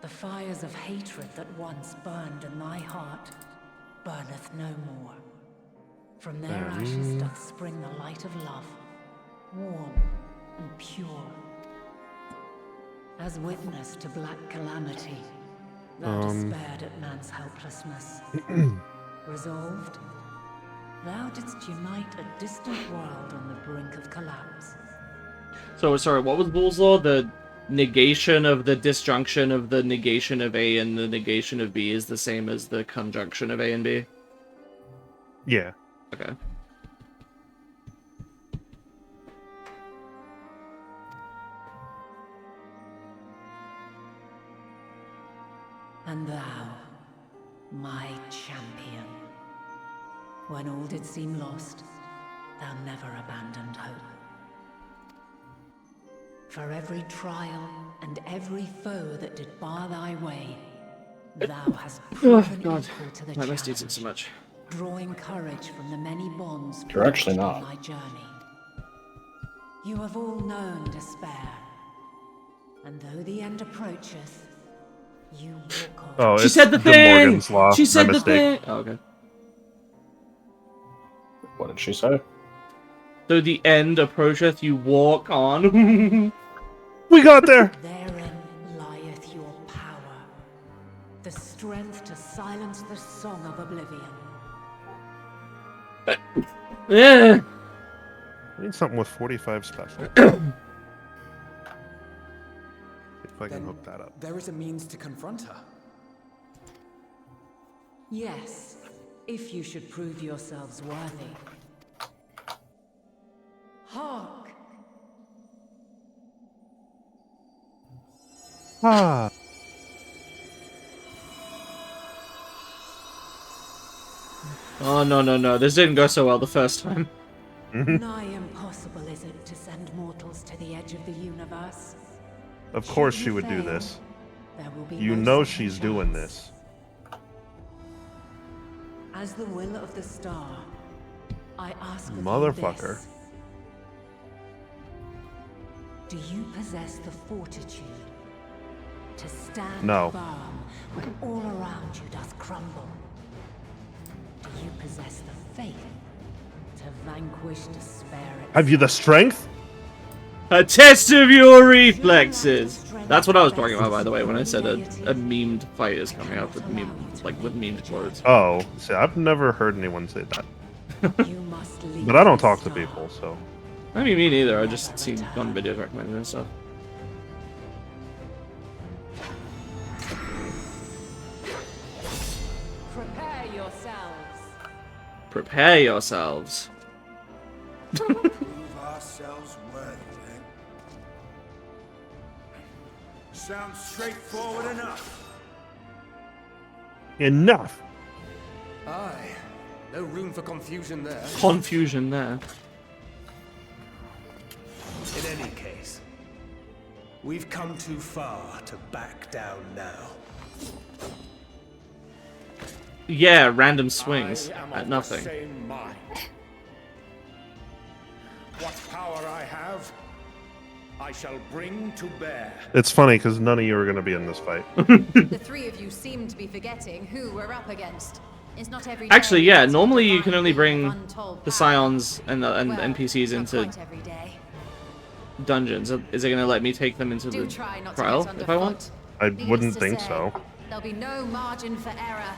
The fires of hatred that once burned in thy heart burneth no more. From their ashes doth spring the light of love, warm and pure. As witness to black calamity, thou despaired at man's helplessness. Resolved, thou didst unite a distant world on the brink of collapse. So, sorry, what was Bool's Law? The negation of the disjunction of the negation of A and the negation of B is the same as the conjunction of A and B? Yeah. Okay. And thou, my champion, when all did seem lost, thou never abandoned hope. For every trial and every foe that did bar thy way, thou hast proven equal to the I missed eating challenge, so much. drawing courage from the many bonds You're actually forged not. on thy journey. You have all known despair, and though the end approacheth, you walk on. Oh, She it's said the De thing! Morgan's Law. She said My the mistake. thing! Oh, okay. What did she say? Though the end approacheth, you walk on. We got there. Therein lieth your power, the strength to silence the song of oblivion. Yeah. I need something with 45 special. See if I can hook that up. There is a means to confront her. Yes, if you should prove yourselves worthy. Hark! Ah. Oh, no. This didn't go so well the first time. Nigh impossible is it to send mortals to the edge of the universe. Of course Should she you would do fail, this. there will be You no know second she's doing chance. this. As the will of the star, I ask of you Motherfucker. this. Do you possess the fortitude to stand No. firm when all around you doth crumble? Do you possess the faith to vanquish despair itself? Have you the strength? A test of your reflexes! That's what I was talking about, by the way, when I said a memed fight is coming up with with memed quotes. Oh, see, I've never heard anyone say that. You But I don't talk to people, so. I mean, me neither. I just see on videos recommended and stuff. Prepare yourselves. Prepare yourselves. Prove ourselves worthy, then. Sounds straightforward enough. Enough! Aye. No room for confusion there. Confusion there. In any case, we've come too far to back down now. Yeah, random swings at nothing. Same mind. What power I have, I shall bring to bear. It's funny because none of you are going to be in this fight. The three of you seem to be forgetting who we're up against. It's not every Actually, day yeah, that normally you divine can only being bring of untold the power. Scions and the Well, NPCs not into quite every day. dungeons. Is it going to let me take them into Do the try not to trial get if I want? I Needless wouldn't to think say, so. There'll be no margin for error.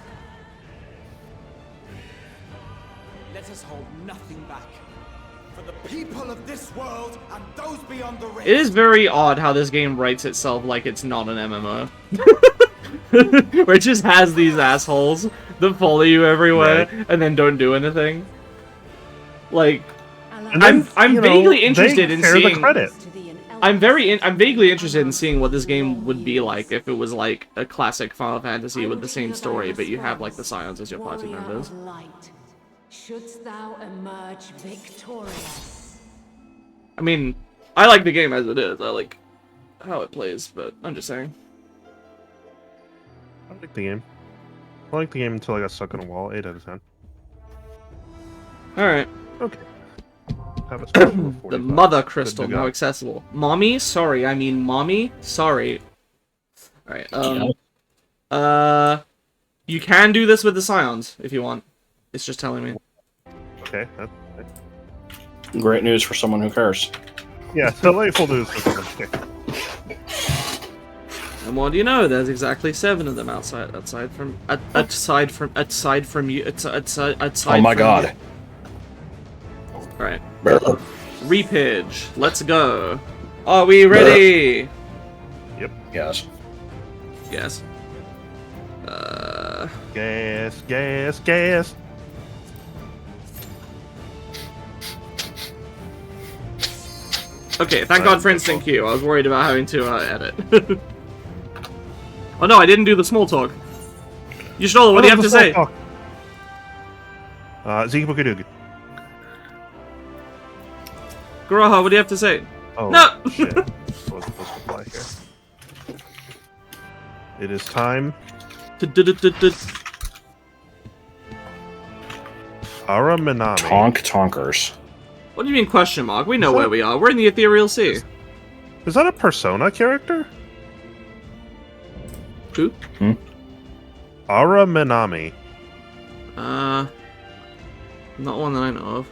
Let us hold nothing back. For the people of this world and those beyond the ring. It is very odd how this game writes itself like it's not an MMO. Where it just has these assholes that follow you everywhere Right. and then don't do anything. Like, And then, I'm you know, vaguely interested they in share seeing. the credit. I'm vaguely interested in seeing what this game would be like if it was like a classic Final Fantasy with the same story, but you have like the Scions as your party Warrior members. of light, shouldst thou emerge victorious? I mean, I like the game as it is. I like how it plays, but I'm just saying. I like the game. I like the game until I got stuck in a wall. 8 out of 10. Alright. Okay. Have a special The 45. Mothercrystal, Good to now go. accessible. Mommy? Sorry, I mean mommy? Sorry. Alright, you can do this with the Scions, if you want. It's just telling me. Okay. Great news for someone who cares. Yeah, delightful news for someone. And what do you know? There's exactly 7 of them outside from you. Oh my god. Right. Repage. Let's go. Are we ready? Yep. Yes. Yes. Gas, gas, gas. Okay, thank God for instant queue. I was worried about having to edit. Oh no, I didn't do the small talk. Yashtola, what do you have to say? Zigabugadug. Garaha, what do you have to say? Oh, No! shit. I was supposed to fly here. It is time. Ara Minami. Tonkers. What do you mean question mark? We know where we are. We're in the Ethereal Sea. Is that a Persona character? Who? Ara Minami. Not one that I know of.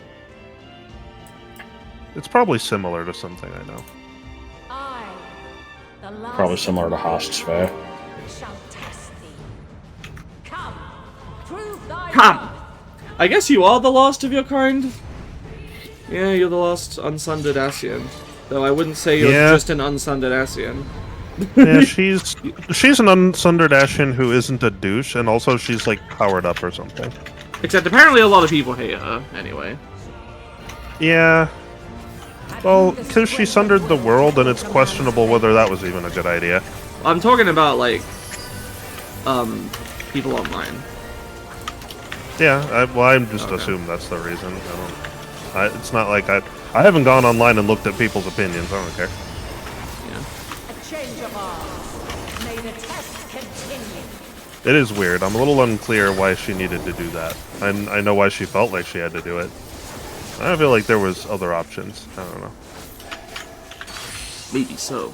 It's probably similar to something I know. I, the last Probably similar to Host's Fae. shall test thee. Come, prove thy Come! worth. I guess you are the last of your kind? Yeah, you're the last unsundered Ascian. Though I wouldn't say you're Yeah. just an unsundered Ascian. Yeah, she's an unsundered Ashen who isn't a douche, and also she's like powered up or something. Except apparently a lot of people hate her, anyway. Yeah. Well, because she sundered the world, and it's questionable whether that was even a good idea. I'm talking about, like, people online. Yeah, I just assume that's the reason. It's not like I haven't gone online and looked at people's opinions. I don't care. Yeah. A change of arms. May the test continue. It is weird. I'm a little unclear why she needed to do that. I know why she felt like she had to do it. I feel like there was other options. I don't know. Maybe so.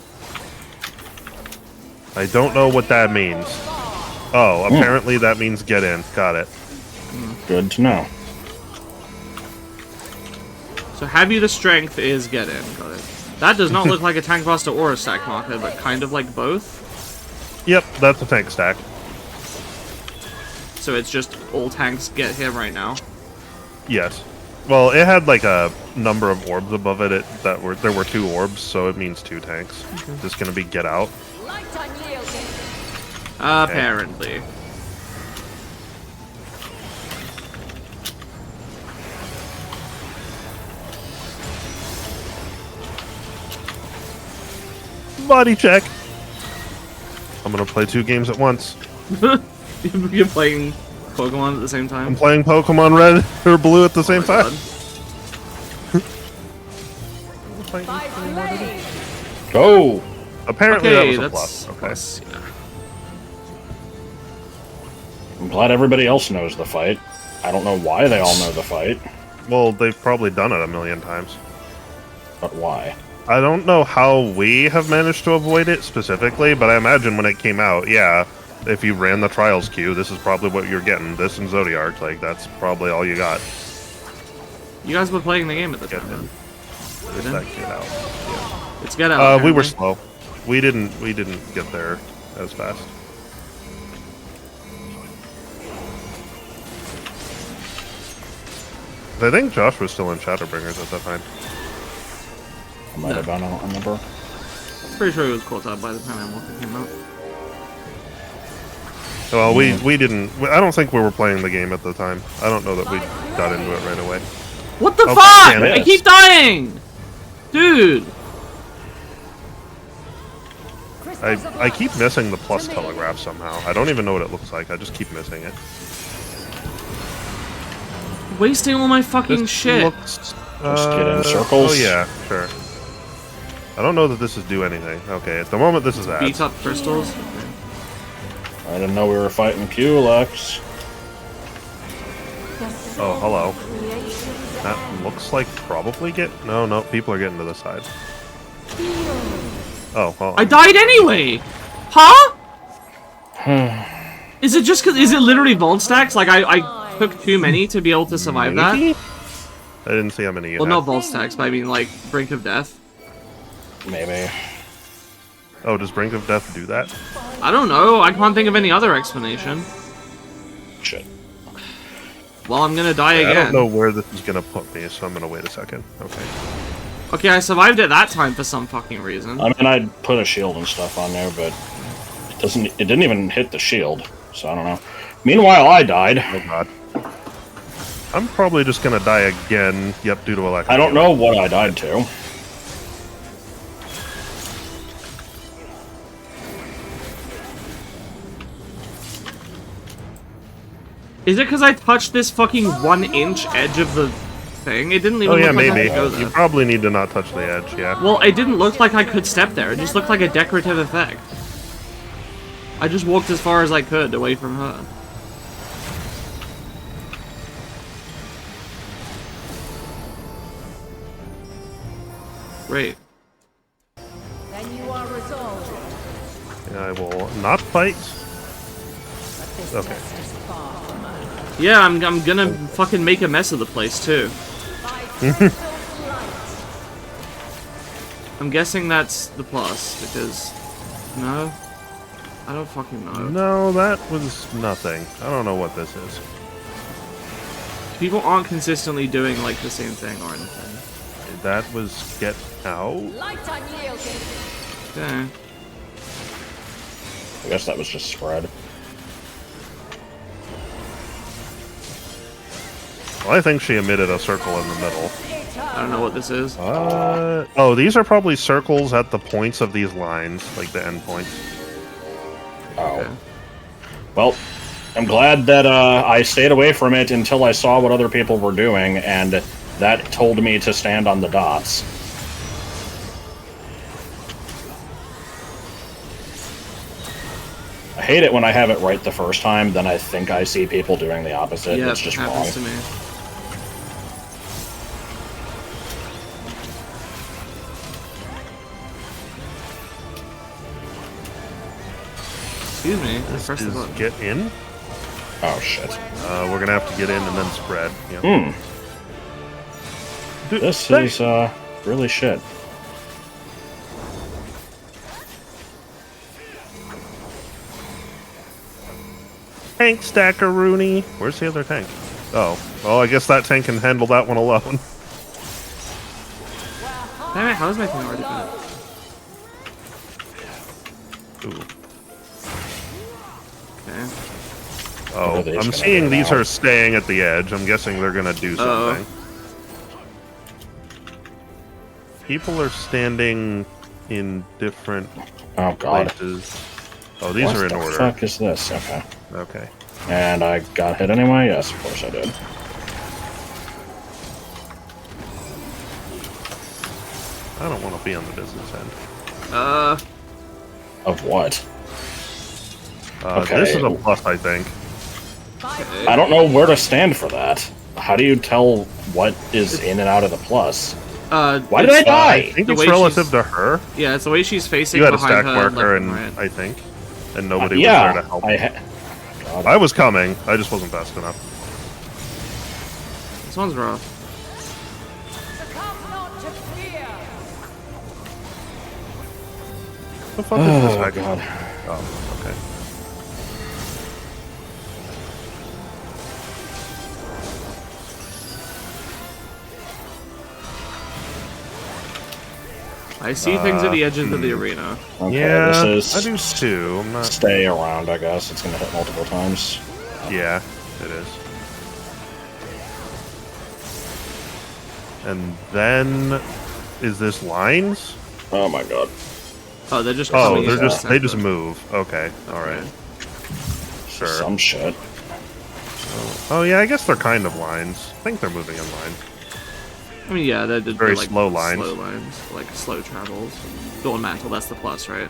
I don't know what that means. Oh, apparently that means get in. Got it. Good to know. So have you the strength is get in. Got it. That does not look like a tank buster or a stack marker, but kind of like both. Yep, that's a tank stack. So it's just all tanks get here right now. Yes. Well, it had like a number of orbs above it, there were 2 orbs, so it means 2 tanks. Just gonna be get out. Apparently. Body check. I'm gonna play 2 games at once. You're playing Pokemon at the same time? I'm playing Pokemon Red or Blue at the same time. Go! Apparently Okay, that was a that's plus. Okay. plus, yeah. I'm glad everybody else knows the fight. I don't know why they all know the fight, Well, they've probably done it a million times. but why? I don't know how we have managed to avoid it specifically, but I imagine when it came out, yeah, if you ran the Trials queue, this is probably what you're getting. This and Zodiark, like, that's probably all you got. You guys were playing the game at the time, then. Get that kid out. It's get out. We were apparently. slow. We didn't get there as fast. I think Josh was still in Shadowbringers at that time. I might have been, I don't remember. Pretty sure it was caught up by the time Walker came out. Well, we didn't. I don't think we were playing the game at the time. I don't know that we got into it right away. What the Oh, fuck? damn it. I keep dying! Dude! I keep missing the plus telegraph somehow. I don't even know what it looks like. I just keep missing it. Wasting all my fucking This shit. looks, Just get in circles. Oh yeah, sure. I don't know that this is do anything. Okay, at the moment this is that. Beat up crystals? I didn't know we were fighting Culex. Oh, hello. That looks like probably get... No, people are getting to the side. Oh, well. I died anyway! Huh? Is it just cause, is it literally vault stacks? Like, I took too many to be able to survive that? I didn't see how many you Well, had. not vault stacks, but I mean, like, Brink of Death. Maybe. Oh, does Brink of Death do that? I don't know, I can't think of any other explanation. Shit. Well, I'm gonna die I again. don't know where this is gonna put me, so I'm gonna wait a second. Okay. Okay, I survived it that time for some fucking reason. I mean, I'd put a shield and stuff on there, but it didn't even hit the shield, so I don't know. Meanwhile, I died. Oh god. I'm probably just gonna die again, yep, due to a lack of I don't healing. know what I died to. Is it because I touched this fucking 1-inch edge of the thing? It didn't even Oh yeah, look like I maybe. could go You there. probably need to not touch the edge, yeah. Well, it didn't look like I could step there. It just looked like a decorative effect. I just walked as far as I could away from her. Great. Then you are resolved. I will not fight. But this Okay. test is far from over. Yeah, I'm gonna fucking make a mess of the place, too. I'm guessing that's the plus, because... No? I don't fucking know. No, that was nothing. I don't know what this is. People aren't consistently doing, like, the same thing or anything. That was get out. Okay. I guess that was just spread. Well, I think she emitted a circle in the middle. I don't know what this is. Oh, these are probably circles at the points of these lines, like the end points. Oh. Okay. Well, I'm glad that I stayed away from it until I saw what other people were doing, and that told me to stand on the dots. I hate it when I have it right the first time, then I think I see people doing the opposite. Yeah, It's it just happens wrong. to me. Excuse me, I This pressed the is button. get in. Oh, shit. We're gonna have to get in and then spread. Yeah. Dude, This that- is, really shit. tank stacker Rooney. Where's the other tank? Oh, well, I guess that tank can handle that one alone. Damn it, how is my thing already back? Ooh. Okay. Oh, I'm seeing these are staying at the edge. I'm guessing they're gonna do something. People are standing in different places. Oh, these are in order. What the fuck is this? Okay. Okay. And I got hit anyway? Yes, of course I did. I don't want to be on the business end. Of what? This is a plus, I think. I don't know where to stand for that. How do you tell what is in and out of the plus? Why did I die? I think it's relative to her. Yeah, it's the way she's facing you had a behind stack her, marker, left and right. I think, and nobody was there to help. I was coming. I just wasn't fast enough. This one's rough. The fuck is this back? God. Oh, okay. I see things at the edges of the arena. Okay, yeah, this is I do too. I'm not... Stay around, I guess. It's gonna hit multiple times. Yeah, it is. And then, is this lines? Oh my god. Oh, they're just. Oh, they just move. Okay, all right. Sure. Some shit. Oh yeah, I guess they're kind of lines. I think they're moving in line. I mean, yeah, they're very like slow lines. Slow lines, like slow travels. Dawn mantle, that's the plus, right?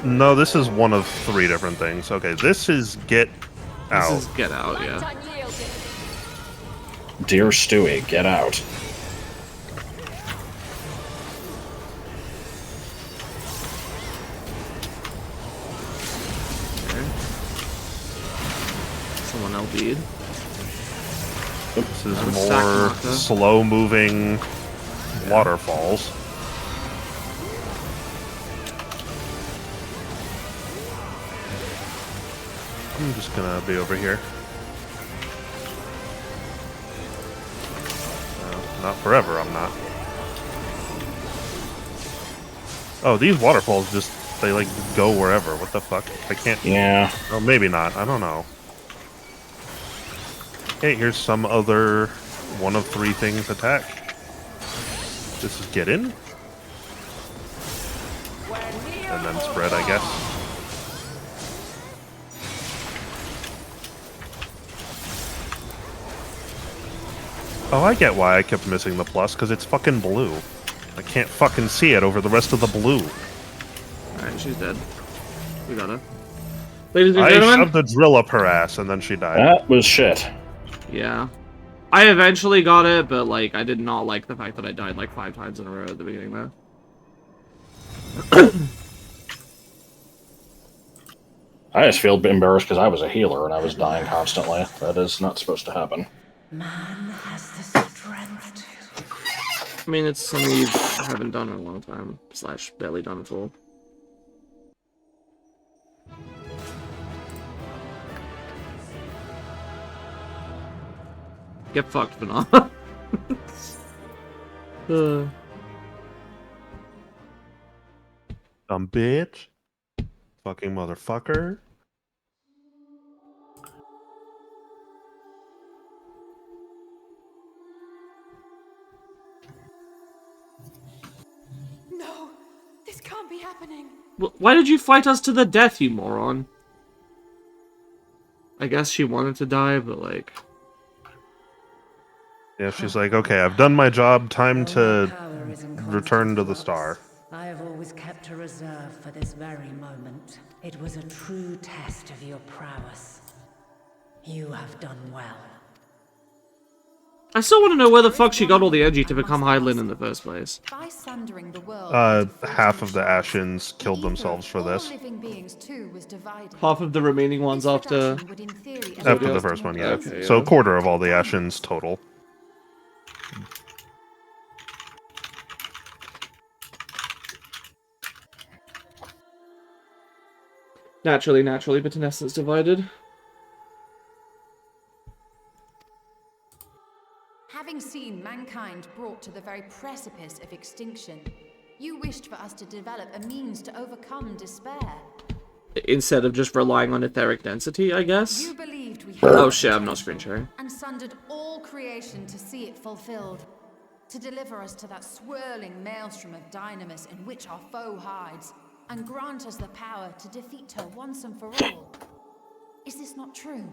No, this is one of 3 different things. Okay, this is get out. This is get out, yeah. Dear Stewie, get out. Okay. Someone LB'd. This is more slow-moving waterfalls. I'm just gonna be over here. Not forever, I'm not. Oh, these waterfalls just, they like go wherever. What the fuck? I can't... Yeah. Oh, maybe not. I don't know. Okay, here's some other one of 3 things attack. This is get in. And then spread, I guess. Oh, I get why I kept missing the plus, because it's fucking blue. I can't fucking see it over the rest of the blue. Alright, she's dead. We got her. Ladies and gentlemen. I shoved a drill up her ass, and then she died. That was shit. Yeah. I eventually got it, but, like, I did not like the fact that I died, like, 5 times in a row at the beginning there. I just feel embarrassed because I was a healer and I was dying constantly. That is not supposed to happen. Man has the strength to... I mean, it's something you haven't done in a long time. / barely done at all. Get fucked, Banana. Dumb bitch. Fucking motherfucker. No, this can't be happening. Why did you fight us to the death, you moron? I guess she wanted to die, but like... Yeah, she's like, okay, I've done my job, time to return to the star. I have always kept a reserve for this very moment. It was a true test of your prowess. You have done well. I still want to know where the fuck she got all the energy to become Hydaelyn in the first place. By sundering the world, Half of the Ashens killed themselves for this. Half of the remaining ones after the first one, yeah. Okay, So a quarter of all the Ashens total. Naturally, but in essence divided. kind brought to the very precipice of extinction. You wished for us to develop a means to overcome despair. Instead of just relying on etheric density, I guess? You believed we had Oh shit, I'm not screen sharing. and sundered all creation to see it fulfilled. To deliver us to that swirling maelstrom of dynamis in which our foe hides, and grant us the power to defeat her once and for all. Is this not true?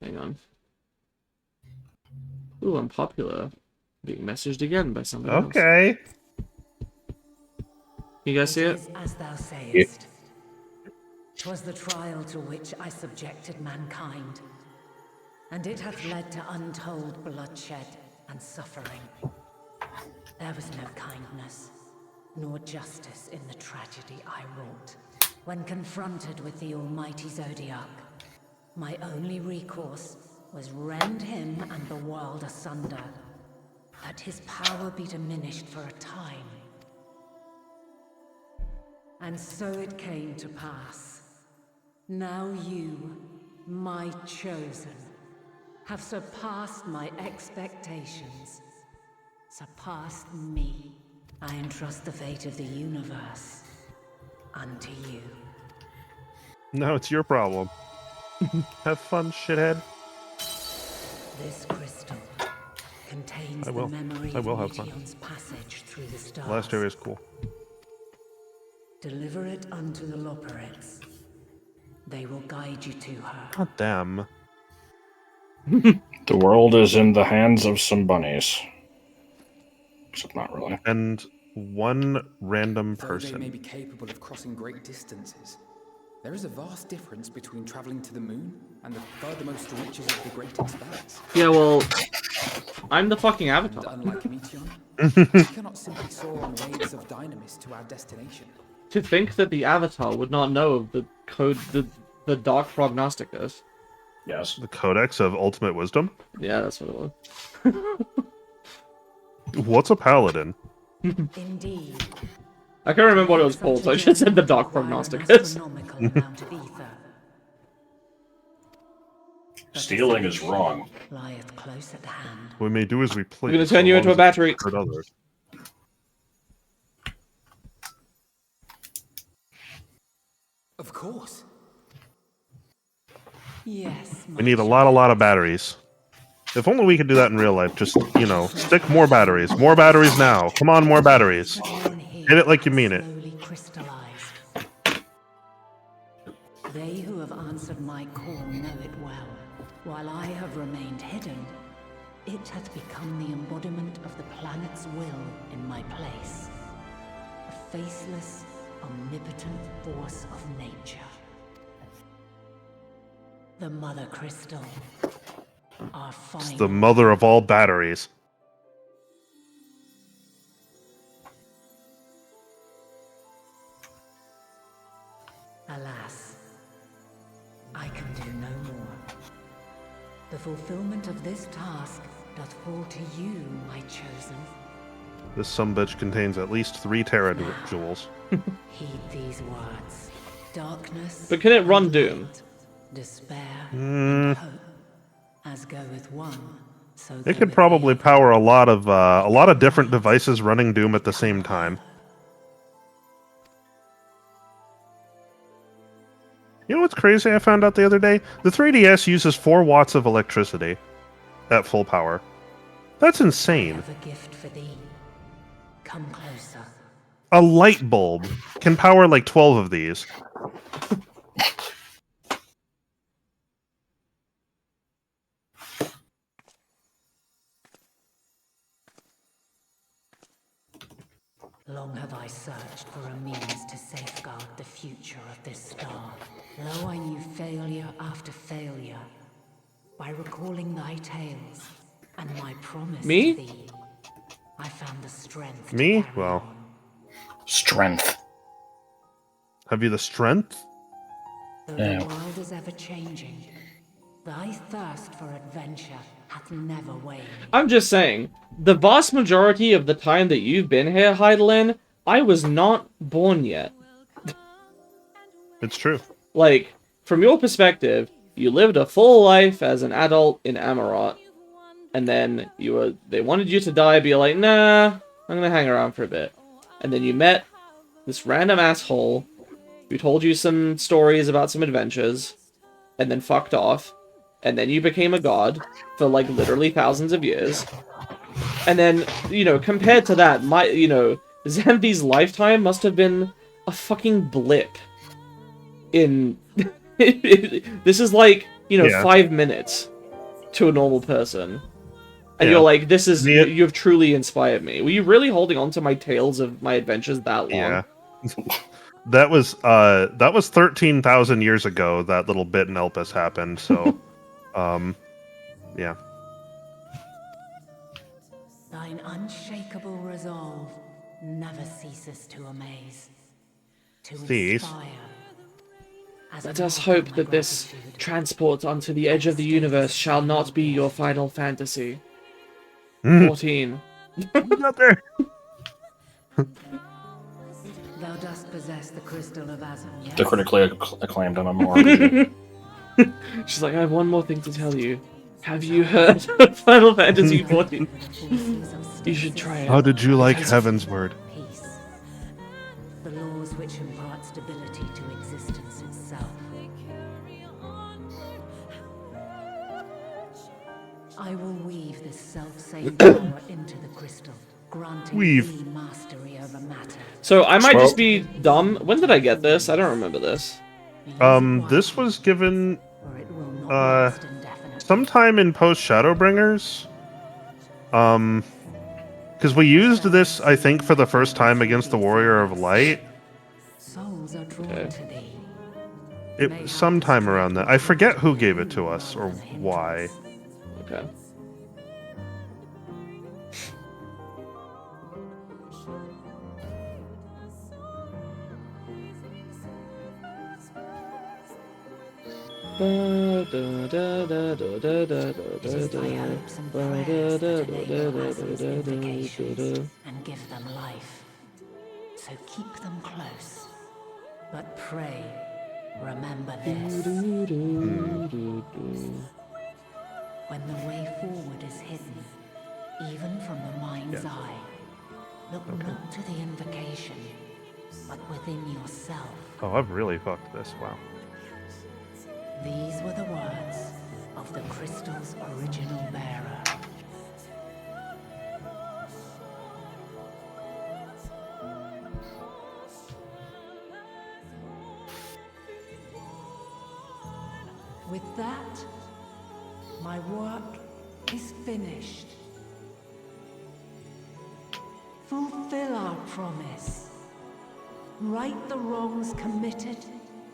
Hang on. Ooh, I'm popular. Being messaged again by somebody else. Okay. You guys see it? Is as thou sayest. 'Twas the trial to which I subjected mankind, and it hath led to untold bloodshed and suffering. There was no kindness, nor justice in the tragedy I wrought. When confronted with the almighty Zodiac, my only recourse was rend him and the world asunder, that his power be diminished for a time. And so it came to pass. Now you, my chosen, have surpassed my expectations. Surpassed me. I entrust the fate of the universe unto you. No, it's your problem. Have fun, shithead. This crystal contains I will. the memory I will of have fun. Meteon's passage through the stars. Last area is cool. Deliver it unto the Loporrits. They will guide you to her. God damn. The world is in the hands of some bunnies. Except not really. And one random Though they may person. be capable of crossing great distances, there is a vast difference between traveling to the moon and the furthermost reaches of the great expanse. Yeah, well, I'm the fucking And Avatar. unlike Meteon, we cannot simply soar on waves of dynamis to our destination. To think that the Avatar would not know of the code, the Dark Prognosticus. Yes. The Codex of Ultimate Wisdom? Yeah, that's what it was. What's a paladin? Indeed. I can't remember what it was called, so I should have said the Dark Prognosticus. Amount of ether. Stealing is wrong. Lieth close at hand. What we may do is we please. I'm gonna turn you into a battery. Hurt others. Of course. Yes. We need a lot of batteries. If only we could do that in real life. Just, you know, stick more batteries. More batteries now. Come on, more batteries. Hit it like you mean it. Slowly crystallized. They who have answered my call know it well. While I have remained hidden, it hath become the embodiment of the planet's will in my place. A faceless, omnipotent force of nature. The Mothercrystal. Our final. It's the mother of all batteries. Alas, I can do no more. The fulfillment of this task doth fall to you, my chosen. This sumbitch contains at least 3 Terra jewels. Heed these words. Darkness. But can it run and Doom? light, despair and hope. As goeth one, so It could goeth probably the power a lot of different devices running Doom at the same time. You know what's crazy I found out the other day? The 3DS uses 4 watts of electricity at full power. That's insane. have a gift for thee. Come closer. A light bulb can power like 12 of these. Long have I searched for a means to safeguard the future of this star. Lo, I knew failure after failure. By recalling thy tales and my promise Me? to thee, I found the strength Me? to carry Well. on. Strength. Have you the strength? Though Yeah. the world is ever changing, thy thirst for adventure hath never waned. I'm just saying, the vast majority of the time that you've been here, Hydaelyn, I was not born yet. It's true. Like, from your perspective, you lived a full life as an adult in Amarot, and then they wanted you to die, but you're like, nah, I'm gonna hang around for a bit. And then you met this random asshole who told you some stories about some adventures, and then fucked off, and then you became a god for, like, literally thousands of years. And then, compared to that, Xanthe's lifetime must have been a fucking blip in... This is like, 5 minutes to a normal person. And you're like, you've truly inspired me. Were you really holding on to my tales of my adventures that long? Yeah. That was 13,000 years ago, that little bit in Elpis happened, so, yeah. Thine unshakable resolve never ceases to amaze, to inspire. Let us hope that this transport onto the edge of the universe shall not be your final fantasy. 14. Not there! Thou dost possess the crystal of Azum, yes? The critically acclaimed MMORPG. She's like, I have one more thing to tell you. Have you heard of Final Fantasy 14? You should try it. How did you like Heavensward? Peace. The laws which impart stability to existence itself. I will weave this self-same power into the crystal, granting thee mastery over matter. So I might just be dumb. When did I get this? I don't remember this. This was given sometime in post Shadowbringers. Because we used this, I think, for the first time against the Warrior of Light. Souls are drawn to thee. It was sometime around that. I forget who gave it to us or why. Okay. It is thy hopes and prayers that enable Azum's invocations and give them life. So keep them close. But pray, remember this. When the way forward is hidden, even from the mind's eye, look not to the invocation, but within yourself. Oh, I've really fucked this. Wow. These were the words of the crystal's original bearer. With that, my work is finished. Fulfill our promise. Right the wrongs committed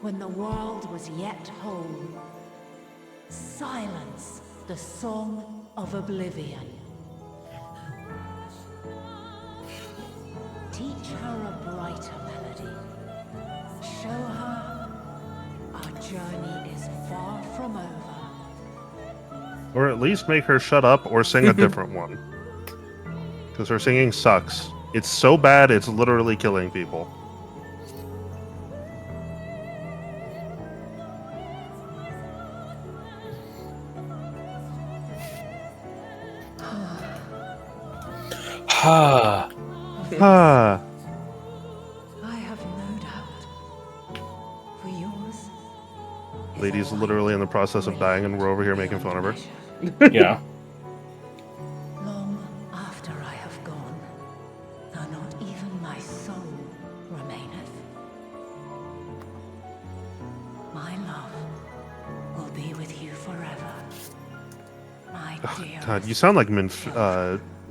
when the world was yet whole. Silence the song of oblivion. Teach her a brighter melody. Show her our journey is far from over. Or at least make her shut up or sing a different one. Because her singing sucks. It's so bad, it's literally killing people. Ah. Ah. I have no doubt. For yours. Lady's literally in the process of dying, and we're over here making fun of her. Yeah. Long after I have gone, though not even my soul remaineth, my love will be with you forever. My dear. God, you sound like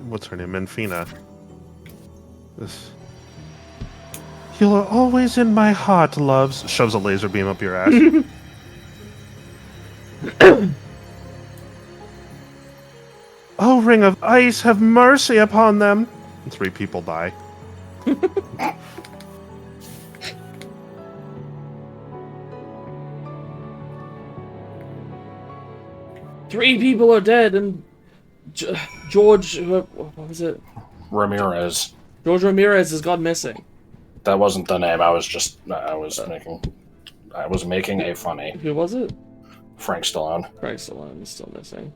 what's her name? Menfina. This. You're always in my heart, loves. Shoves a laser beam up your ass. Oh, ring of ice, have mercy upon them. 3 people die. 3 people are dead, and George, what was it? Ramirez. George Ramirez has gone missing. That wasn't the name. I was making a funny. Who was it? Frank Stallone. Frank Stallone is still missing.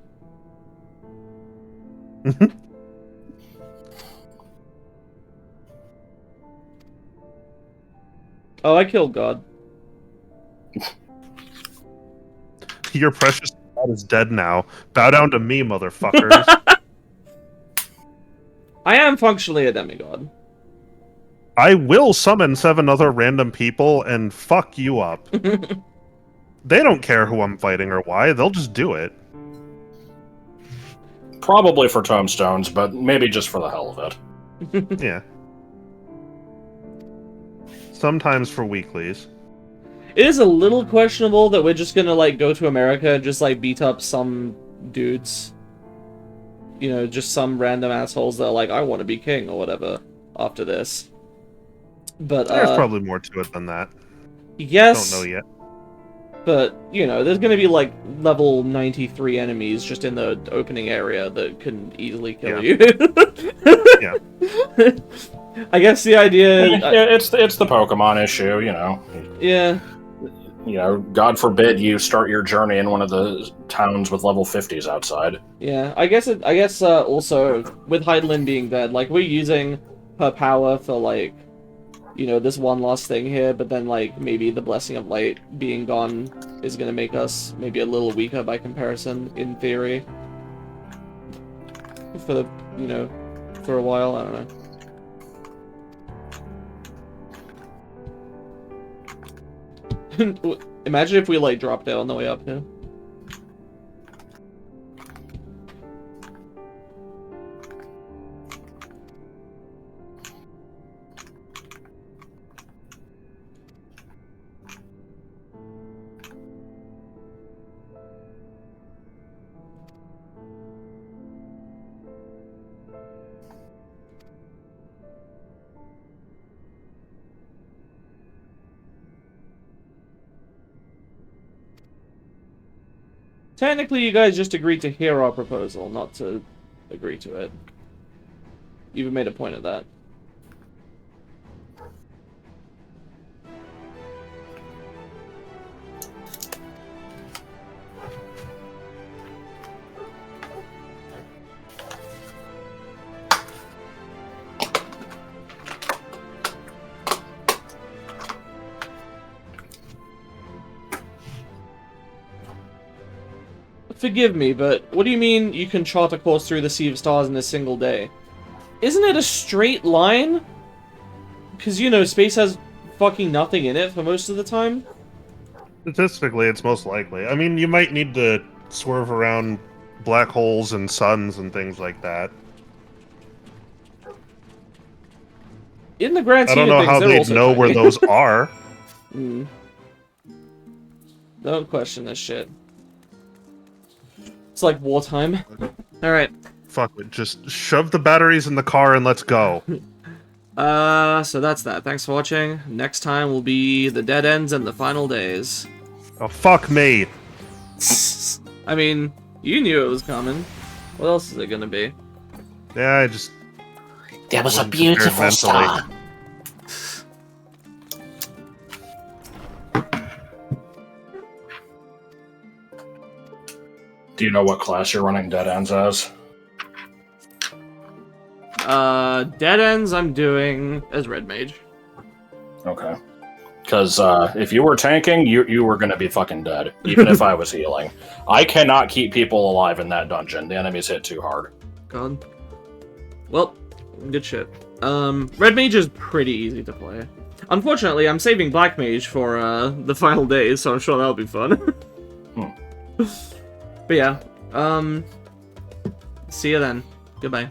Oh, I killed God. Your precious God is dead now. Bow down to me, motherfuckers. I am functionally a demigod. I will summon 7 other random people and fuck you up. They don't care who I'm fighting or why. They'll just do it. Probably for tombstones, but maybe just for the hell of it. Yeah. Sometimes for weeklies. It is a little questionable that we're just gonna, like, go to America and just, like, beat up some dudes. You know, just some random assholes that are like, I want to be king, or whatever, after this. But, There's probably more to it than that. Yes. Don't know yet. But, you know, there's gonna be, like, level 93 enemies just in the opening area that can easily kill you. Yeah. I guess the idea... It's the Pokemon issue, you know. Yeah. You know, God forbid you start your journey in one of the towns with level 50s outside. Yeah, I guess also, with Hydaelyn being dead, like, we're using her power for, like, you know, this one last thing here, but then, like, maybe the Blessing of Light being gone is gonna make us maybe a little weaker by comparison, in theory. For the, you know, for a while, I don't know. Imagine if we, like, dropped down on the way up here. Technically, you guys just agreed to hear our proposal, not to agree to it. You even made a point of that. Forgive me, but what do you mean you can chart a course through the Sea of Stars in a single day? Isn't it a straight line? Because, you know, space has fucking nothing in it for most of the time. Statistically, it's most likely. I mean, you might need to swerve around black holes and suns and things like that. In the grand I scheme don't of know how things, they'd know where those are. Don't question this shit. It's like wartime. Alright. Fuck it. Just shove the batteries in the car and let's go. So that's that. Thanks for watching. Next time will be the dead ends and the final days. Oh, fuck me. I mean, you knew it was coming. What else is it gonna be? Yeah, I just... There was a beautiful star. Do you know what class you're running Dead Ends as? Dead Ends I'm doing as Red Mage. Okay. Because if you were tanking, you were going to be fucking dead, even if I was healing. I cannot keep people alive in that dungeon. The enemies hit too hard. God. Well, good shit. Red Mage is pretty easy to play. Unfortunately, I'm saving Black Mage for the final days, so I'm sure that'll be fun. But yeah, see you then. Goodbye.